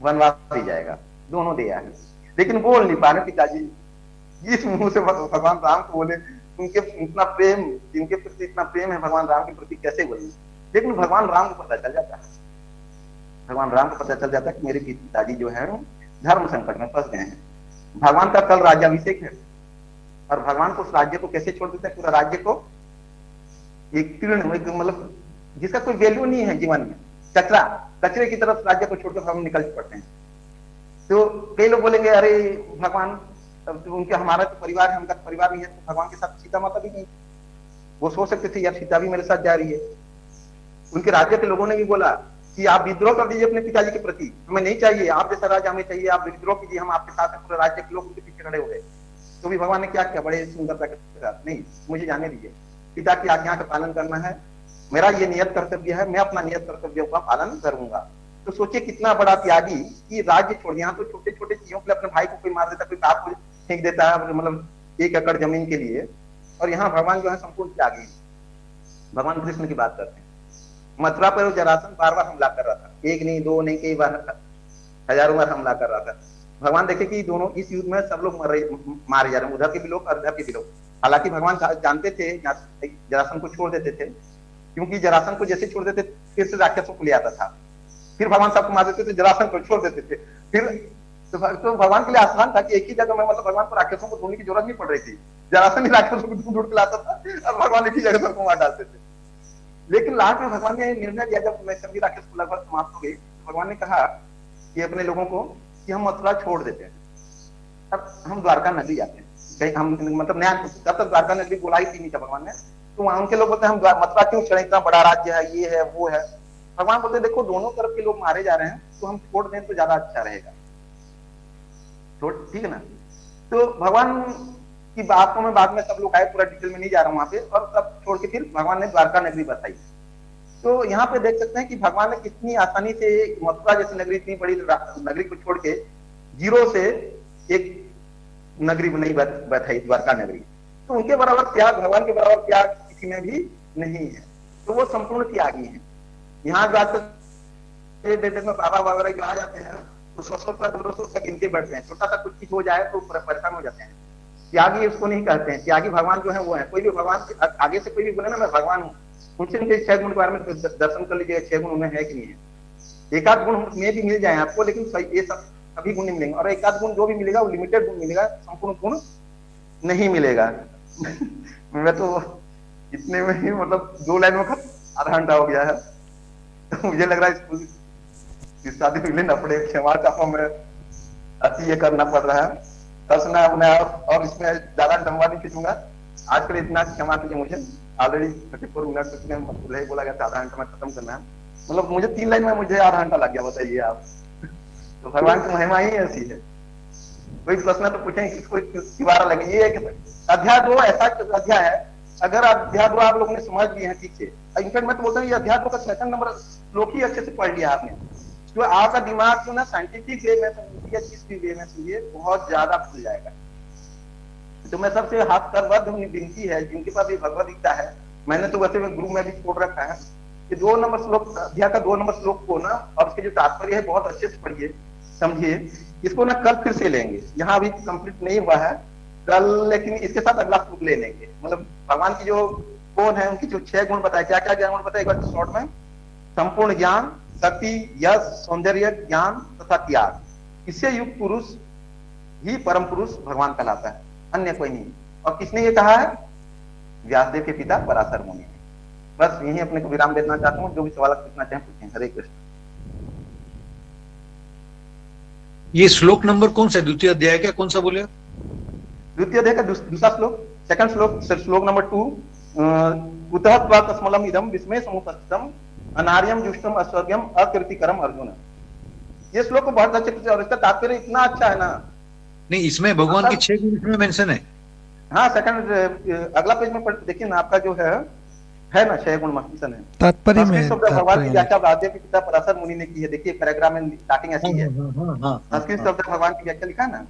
वनवास भी जाएगा, दोनों दिया है। लेकिन बोल नहीं पा रहे पिताजी। जिस मुंह से भगवान राम को बोले, उनके इतना प्रेम, जिनके प्रति इतना प्रेम है भगवान राम के प्रति, कैसे बोले? लेकिन भगवान राम को पता चल जाता है, भगवान राम को पता चल जाता है कि मेरे पिताजी जो है धर्म संकट में फंस गए हैं। भगवान का कल राज्याभिषेक है और भगवान को उस राज्य को कैसे छोड़ देते हैं? पूरा राज्य को एक तीर्ण, मतलब जिसका कोई वैल्यू नहीं है जीवन में, कचरा, कचरे की तरफ राज्य को छोड़कर हम निकल पड़ते हैं। तो कई लोग बोलेंगे अरे भगवान, तो उनके, हमारा तो परिवार है, उनका तो परिवार नहीं है, तो भगवान के साथ सीता माता भी नहीं। वो सोच सकते थे यार सीता भी मेरे साथ जा रही है। उनके राज्य के लोगों ने भी बोला कि आप विद्रोह कर दीजिए अपने पिताजी के प्रति, हमें नहीं चाहिए, आप जैसा राजा हमें चाहिए, आप विद्रोह कीजिए, हम आपके साथ हैं। पूरे राज्य के लोग उनके पीछे खड़े हो गए। तो भी भगवान ने क्या किया? बड़े सुंदरता के साथ, नहीं, मुझे जाने दीजिए, पिता की आज्ञा का पालन करना है, मेरा ये नियत कर्तव्य है, मैं अपना नियत कर्तव्यों का पालन करूंगा। तो सोचिए कितना बड़ा त्यागी कि राज्य छोड़, यहाँ तो छोटे छोटे चीजों के लिए अपने भाई को कोई मार देता, कोई बाप को फेंक देता है, मतलब 1 एकड़ जमीन के लिए। और यहाँ भगवान जो है संपूर्ण त्यागी। भगवान कृष्ण की बात करते हैं। मथुरा पर जरासंध बार बार हमला कर रहा था, 1 नहीं 2 नहीं, कई बार हजारों बार हमला कर रहा था। भगवान देखे कि दोनों इस युद्ध में सब लोग मारे जा रहे हैं, उधर के भी लोग और उधर के भी लोग। हालांकि भगवान जानते थे जरासंध को छोड़ देते थे, क्योंकि जरासंध को जैसे छोड़ देते फिर से राक्षसों को ले आता था। फिर भगवान सबको मार देते थे, जरासंध को छोड़ देते थे। फिर तो भगवान के लिए आसान था कि एक ही जगह में, मतलब भगवान को राक्षसों को ढूंढने की जरूरत नहीं पड़ रही थी। जरासंध ही राक्षसों को ढूंढ के लाता था और भगवान एक ही जगह सबको मार डालते थे। लेकिन लास्ट में भगवान ने निर्णय लिया, जब मैं सभी राक्षस को लगभग समाप्त हो गई, भगवान ने कहा कि अपने लोगों को कि हम मथुरा छोड़ देते हैं, अब हम द्वारका नगरी जाते हैं। कहीं हम, मतलब नया, तब तक द्वारका नगरी बुलाई थी नहीं था भगवान ने। तो वहां उनके लोग बोलते हैं हम मथुरा क्यों छोड़े, इतना बड़ा राज्य है, ये है वो है। भगवान बोलते देखो दोनों तरफ के लोग मारे जा रहे हैं, तो हम छोड़ दें तो ज्यादा अच्छा रहेगा, ठीक है ना। तो भगवान की बातों में बाद में सब लोग आए, पूरा डिटेल में नहीं जा रहा हूं वहां पे, और तब छोड़ के फिर भगवान ने द्वारका नगरी बताई। तो यहाँ पे देख सकते हैं कि भगवान ने कितनी आसानी से मथुरा जैसी नगरी, इतनी बड़ी नगरी को छोड़ के जीरो से एक नगरी नहीं बताई, द्वारका नगरी। तो उनके बराबर त्याग, भगवान के बराबर त्याग किसी में भी नहीं है। तो वो संपूर्ण त्यागी है। यहाँ में बाबा वगैरह जो आ जाते हैं तो 100 का 200 तक गिनते बैठते हैं, छोटा सा कुछ चीज हो जाए तो परेशान हो जाते हैं। त्यागी उसको नहीं कहते हैं। त्यागी भगवान जो है वो है। कोई भी भगवान आगे से कोई भी बोले ना मैं भगवान हूँ, उनसे उनके 6 गुण के बारे में दर्शन कर लीजिए, 6 गुण उनमें है कि नहीं है। एक आध गुण में भी मिल जाए आपको, लेकिन ये सब सभी गुण नहीं मिलेंगे, और एक आध गुण जो भी मिलेगा वो लिमिटेड गुण मिलेगा, संपूर्ण गुण नहीं मिलेगा। मैं तो इतने में ही मतलब 2 लाइन में आधा घंटा हो गया है। तो मुझे लग रहा है स्कूल की शादी मिलने न पड़े, क्षमा चाहो, मैं अति ये करना पड़ रहा है। बस मैं अपने आप और इसमें ज्यादा लंबा नहीं खींचूंगा। आज के लिए इतना क्षमा कीजिए मुझे। ऑलरेडी 34 मिनट में मतलब बोला गया था आधा घंटा में खत्म करना है, मतलब मुझे 3 लाइन में मुझे आधा घंटा लग गया, बताइए आप। तो भगवान की महिमा ही ऐसी है। कोई प्रश्न तो पूछें, किसको सिवारा लगे। ये है कि अध्याय 2 ऐसा अध्याय है, अगर अध्याय 2 आप लोगों ने समझ लिए हैं ठीक से, इनफैक्ट मैं तो बोलता हूँ ये अध्याय 2 का 2nd नंबर श्लोक ही अच्छे से पढ़ लिया आपने, जो आपका दिमाग जो ना साइंटिफिक वे में समझिए या किस भी वे में समझिए बहुत ज्यादा खुल जाएगा। तो मैं सबसे हाथ कर विनती है, जिनके पास भी भगवत गीता है, मैंने तो वैसे में ग्रुप में भी छोड़ रखा है, कि 2 नंबर श्लोक, अध्याय का 2 नंबर श्लोक को ना और उसके जो तात्पर्य है बहुत अच्छे से पढ़िए, समझिए। इसको ना कल फिर से लेंगे, यहाँ अभी कंप्लीट नहीं हुआ है कल, लेकिन इसके साथ अगला श्लोक ले लेंगे। मतलब भगवान की जो कौन है, उनकी जो 6 गुण बताए, क्या क्या ज्ञान गुण बताए एक बार शॉर्ट में। संपूर्ण ज्ञान, शक्ति, यश, सौंदर्य, ज्ञान तथा त्याग, इससे युक्त पुरुष ही परम पुरुष भगवान कहलाता है, अन्य कोई नहीं। और किसने ये कहा है? व्यासदेव के पिता पराशर मुनि ने। बस यही अपने को विराम देना चाहता हूँ, जो भी सवाल पूछना चाहें पूछें। हरे कृष्ण। ये श्लोक नंबर कौन सा, द्वितीय अध्याय का कौन सा बोले? द्वितीय अध्याय का दूसरा श्लोक, 2nd श्लोक, श्लोक नंबर 2। कुतः त्वा तस्मलम इदम विस्मय समुपस्थितम अनार्यम जुष्टम अस्वर्ग्यम अकीर्तिकरम अर्जुन। ये श्लोक को बहुत अच्छे से, और इसका तात्पर्य इतना अच्छा है ना। नहीं, इसमें भगवान के 6 गुण इसमें मेंशन है। हाँ, 2nd अगला पेज में देखिए ना, आपका जो है ना 6 गुण मेंशन है। तात्पर्य में भगवान की व्याख्या व्यासदेव के पिता पराशर मुनि ने की है। देखिए पैराग्राफ में स्टार्टिंग ऐसी है, संस्कृत शब्द भगवान की व्याख्या लिखा है ना,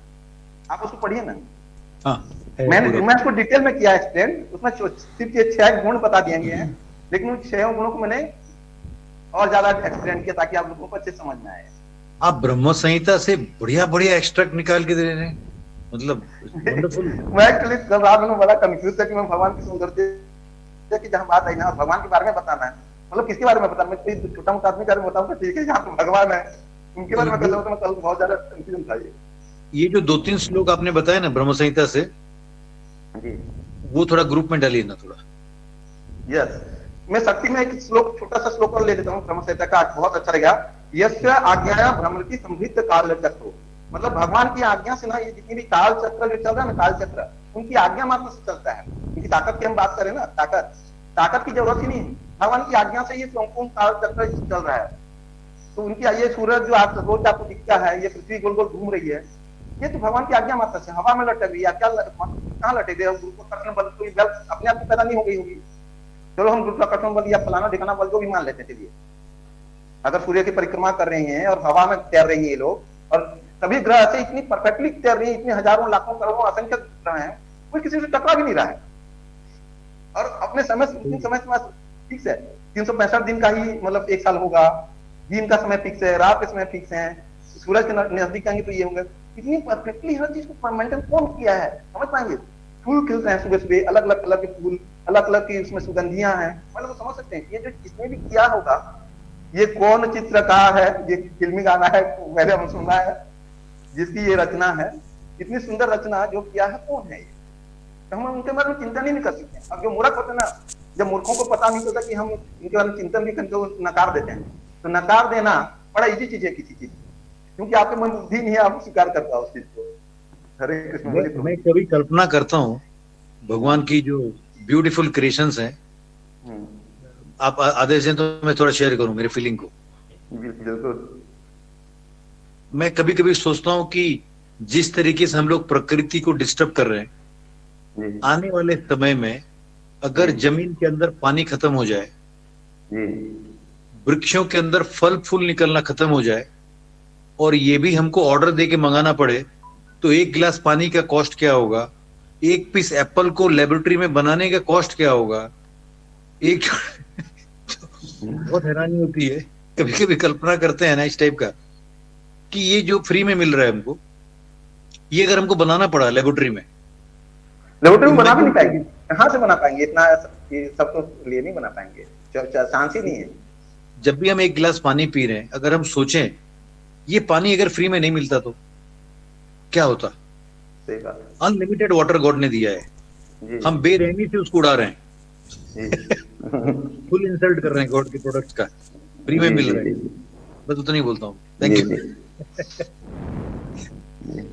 आप उसको पढ़िए ना। मैं उसको डिटेल में किया एक्सप्लेन, उसमें सिर्फ ये 6 गुण बता दिए गए हैं, लेकिन उन 6 गुणों को मैंने और ज्यादा एक्सप्लेन किया ताकि आप लोगों को अच्छे समझ में आए। आप ब्रह्म संहिता से बढ़िया बढ़िया एक्सट्रैक्ट निकाल के दे रहे हैं, मतलब वंडरफुल। मैं एक्चुअली कल रात में बड़ा कंफ्यूज था कि मैं भगवान की सुंदरता की जहां बात आई ना, भगवान के बारे में बताना है, मतलब किसके बारे में बताना, मैं कोई छोटा मोटा आदमी के बारे में बताऊंगा ठीक है, यहाँ तो भगवान है उनके बारे में बताऊँ, तो मैं कल बहुत ज्यादा कंफ्यूजन था। ये जो 2-3 श्लोक आपने बताया ना ब्रह्म संहिता से, जी वो थोड़ा ग्रुप में डालिए ना थोड़ा। यस, मैं शक्ति में एक श्लोक, छोटा सा श्लोक और ले लेता हूँ ब्रह्म संहिता का, बहुत अच्छा रहेगा। यस्य आज्ञाया भ्रमति समृद्ध काल चक्र, मतलब भगवान की आज्ञा से ना ये जितनी भी काल चक्र जो चल रहा है ना, काल चक्र उनकी आज्ञा मात्र से चलता है। उनकी ताकत की हम बात करें ना, ताकत की जरूरत ही नहीं, भगवान की आज्ञा से ये संपूर्ण काल चक्र चल रहा है। तो उनकी ये सूरज जो आप रोज आपको दिखता है, ये पृथ्वी गोल गोल घूम रही है, ये तो भगवान की आज्ञा मात्र से हवा में लटक रही है। क्या कहाँ लटक गई? गुरुत्वाकर्षण बल कोई बल अपने आप पैदा नहीं हो गई होगी। चलो हम गुरुत्वाकर्षण बल या फलाना ठिकाना बल को भी मान लेते चलिए, अगर सूर्य की परिक्रमा कर रहे हैं और हवा में तैर रही है ये लोग, और सभी ग्रह ऐसे इतनी परफेक्टली तैर रही है, इतने हजारों लाखों करोड़ों असंख्य ग्रह हैं, कोई किसी से टकरा भी नहीं रहा है, और अपने समय फिक्स है। 365 दिन का ही मतलब 1 साल होगा, दिन का समय फिक्स है, रात के समय फिक्स है, सूरज के नजदीक आएंगे तो ये होंगे। इतनी परफेक्टली हर चीज को मेंटेन कौन किया है, समझ पाएंगे। फूल खिलते हैं सुबह सुबह, अलग अलग कलर के फूल, अलग अलग की उसमें सुगंधियां हैं, मतलब समझ सकते हैं ये जो जिसने भी किया होगा, ये कौन चित्रकार है, ये फिल्मी गाना है मैंने हम सुना है, जिसकी ये रचना है, इतनी सुंदर रचना जो किया है, कौन है ये? तो हम उनके बारे में चिंतन ही नहीं कर सकते। अब जो मूर्ख होते ना, जब मूर्खों को पता नहीं होता कि हम इनके बारे में चिंतन भी करके नकार देते हैं, तो नकार देना बड़ा इजी चीज है किसी चीज, क्योंकि आपके मन बुद्धि नहीं है, आप स्वीकार करता उस चीज को। हरे कृष्ण। मैं कभी कल्पना करता हूँ भगवान की जो ब्यूटीफुल क्रिएशंस हैं, आप आदेश दें तो मैं थोड़ा शेयर करूं मेरे फीलिंग को। बिल्कुल। मैं कभी कभी सोचता हूँ कि जिस तरीके से हम लोग प्रकृति को डिस्टर्ब कर रहे हैं, आने वाले समय में अगर जमीन के अंदर पानी खत्म हो जाए, वृक्षों के अंदर फल फूल निकलना खत्म हो जाए, और ये भी हमको ऑर्डर दे के मंगाना पड़े, तो 1 गिलास पानी का कॉस्ट क्या होगा, 1 पीस एप्पल को लेबोरेटरी में बनाने का कॉस्ट क्या होगा, एक बहुत हैरानी होती है। कभी कभी कल्पना करते हैं ना इस टाइप का, कि ये जो फ्री में मिल रहा है हमको, ये अगर हमको बनाना पड़ा लेबोरेटरी में बना भी नहीं पाएंगे, कहाँ से बना पाएंगे, इतना सब तो लिए नहीं बना पाएंगे। चांस ही नहीं है। जब भी हम एक गिलास पानी पी रहे हैं, अगर हम सोचें ये पानी अगर फ्री में नहीं मिलता तो क्या होता? सही बात अनलिमिटेड वाटर गॉड ने दिया है, है। जी हम बेरहमी से उसको उड़ा रहे हैं, जी फुल इंसल्ट कर रहे हैं गॉड के प्रोडक्ट्स का, फ्री में जी मिल जी रहे जी हैं। जी बस उतना ही बोलता हूँ, जी थैंक यू। जी जी।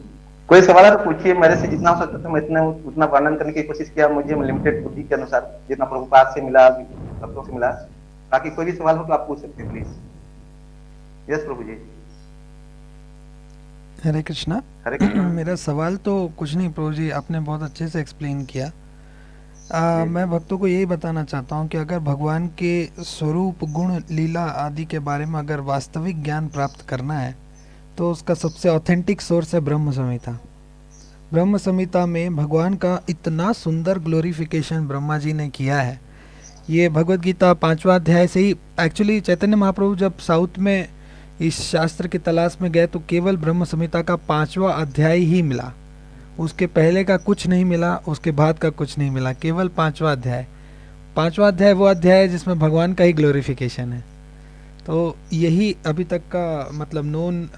कोई सवाल है तो पूछिए, मेरे से जितना हो सकता था मैं इतना उतना वर्णन करने की कोशिश किया, मुझे लिमिटेड बुद्धि के अनुसार जितना प्रभुपाद से मिला, भक्तों से मिला। बाकी कोई भी सवाल हो तो आप पूछ सकते हैं प्लीज। यस प्रभु जी। हरे कृष्णा। हरे कृष्णा। मेरा सवाल तो कुछ नहीं प्रभु जी, आपने बहुत अच्छे से एक्सप्लेन किया। जी मैं भक्तों को यही बताना चाहता हूँ कि अगर भगवान के स्वरूप, गुण, लीला आदि के बारे में अगर वास्तविक ज्ञान प्राप्त करना है तो उसका सबसे ऑथेंटिक सोर्स है ब्रह्म संहिता। ब्रह्म संहिता में भगवान का इतना सुंदर ग्लोरिफिकेशन ब्रह्मा जी ने किया है। ये भगवत गीता 5वां अध्याय से ही, एक्चुअली चैतन्य महाप्रभु जब साउथ में इस शास्त्र की तलाश में गए तो केवल ब्रह्म संहिता का 5वां अध्याय ही मिला, उसके पहले का कुछ नहीं मिला, उसके बाद का कुछ नहीं मिला, केवल 5वां अध्याय। 5वां अध्याय वो अध्याय है जिसमें भगवान का ही ग्लोरिफिकेशन है। तो यही अभी तक का मतलब नोन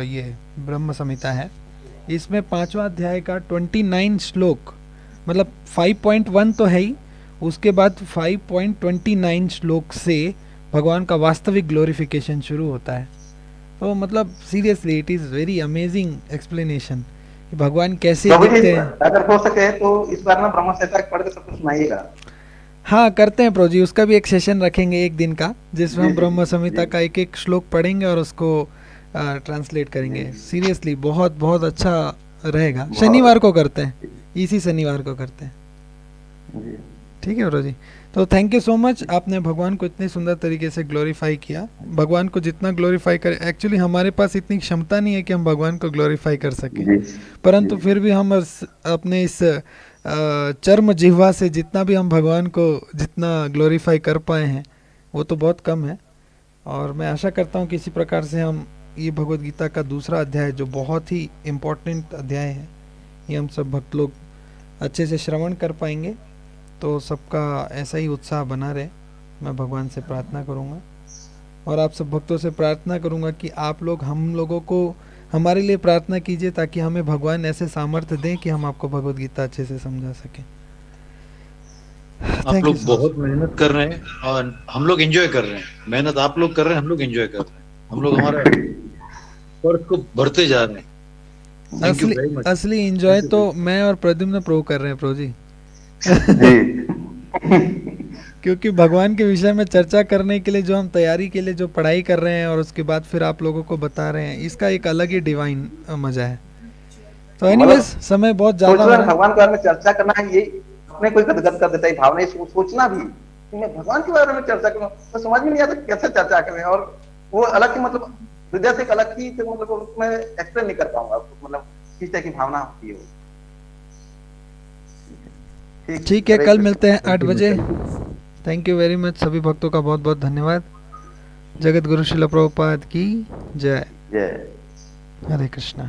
ये ब्रह्म संहिता है। इसमें 5वां अध्याय का 29 श्लोक, मतलब 5.1 तो है ही, उसके बाद 5.29 श्लोक से भगवान का वास्तविक ग्लोरिफिकेशन शुरू होता है। तो मतलब seriously it is very amazing explanation कि भगवान कैसे प्रभु जी, दिखते हैं। अगर हो सके तो इस बार ना ब्रह्म संहिता पढ़ के सब कुछ सुनाइएगा। हाँ करते हैं प्रभु जी, उसका भी एक सेशन रखेंगे एक दिन का, जिसमें जी हम जी ब्रह्म संहिता जी का एक एक श्लोक पढ़ेंगे और उसको ट्रांसलेट करेंगे। जी सीरियसली बहुत बहुत अच्छा रहेगा। बहुत शनिवार को करते हैं, इसी शनिवार को करते हैं। जी ठीक है प्रभु जी। तो थैंक यू सो मच, आपने भगवान को इतने सुंदर तरीके से ग्लोरीफाई किया। भगवान को जितना ग्लोरीफाई करें, एक्चुअली हमारे पास इतनी क्षमता नहीं है कि हम भगवान को ग्लोरीफाई कर सकें, जी परंतु जी फिर भी हम अपने इस चर्म जिह्वा से जितना भी हम भगवान को जितना ग्लोरीफाई कर पाए हैं वो तो बहुत कम है। और मैं आशा करता हूँ कि इसी प्रकार से हम ये भगवत गीता का दूसरा अध्याय, जो बहुत ही इम्पोर्टेंट अध्याय है, ये हम सब भक्त लोग अच्छे से श्रवण कर पाएंगे। तो सबका ऐसा ही उत्साह बना रहे, मैं भगवान से प्रार्थना करूँगा और आप सब भक्तों से प्रार्थना करूँगा कि आप लोग हम लोगों को हमारे लिए प्रार्थना कीजिए, ताकि हमें भगवान ऐसे सामर्थ्य दें कि हम आपको भगवत गीता अच्छे से समझा सकें। आप थैंक यू लोग सो बहुत मेहनत कर रहे हैं और हम लोग एंजॉय कर रहे हैं। मेहनत आप लोग कर रहे हैं, हम लोग एंजॉय कर रहे हैं, हम लोग हमारा वर्क को भरते जा रहे हैं। थैंक यू असली वेरी मच। असली एंजॉय तो मैं और प्रद्युम्न प्रभु कर रहे हैं प्रभु जी। जी क्योंकि भगवान के विषय में चर्चा करने के लिए जो हम तैयारी के लिए जो पढ़ाई कर रहे हैं और उसके बाद फिर आप लोगों को बता रहे हैं, इसका एक अलग ही डिवाइन मजा है। तो एनीवेज, मतलब समय बहुत सोच ज़्यादा हो रहे रहा हैं है। भगवान के बारे में चर्चा करना है, ये अपने कोई गदगद कर देता है भावना। ये सोचना भी कि मैं भगवान के बारे में चर्चा करूं तो समझ में नहीं आता कैसे चर्चा करें, और वो अलग ही मतलब हृदय से एक अलग ही मतलब मैं एक्सप्लेन नहीं कर पाऊंगा, मतलब किस तरह की भावना होती है वो। ठीक है, हरे कल कृष्ण। मिलते हैं 8 बजे। थैंक यू वेरी मच, सभी भक्तों का बहुत बहुत धन्यवाद। जगत गुरु श्रील प्रभुपाद की जय। जय। हरे कृष्णा।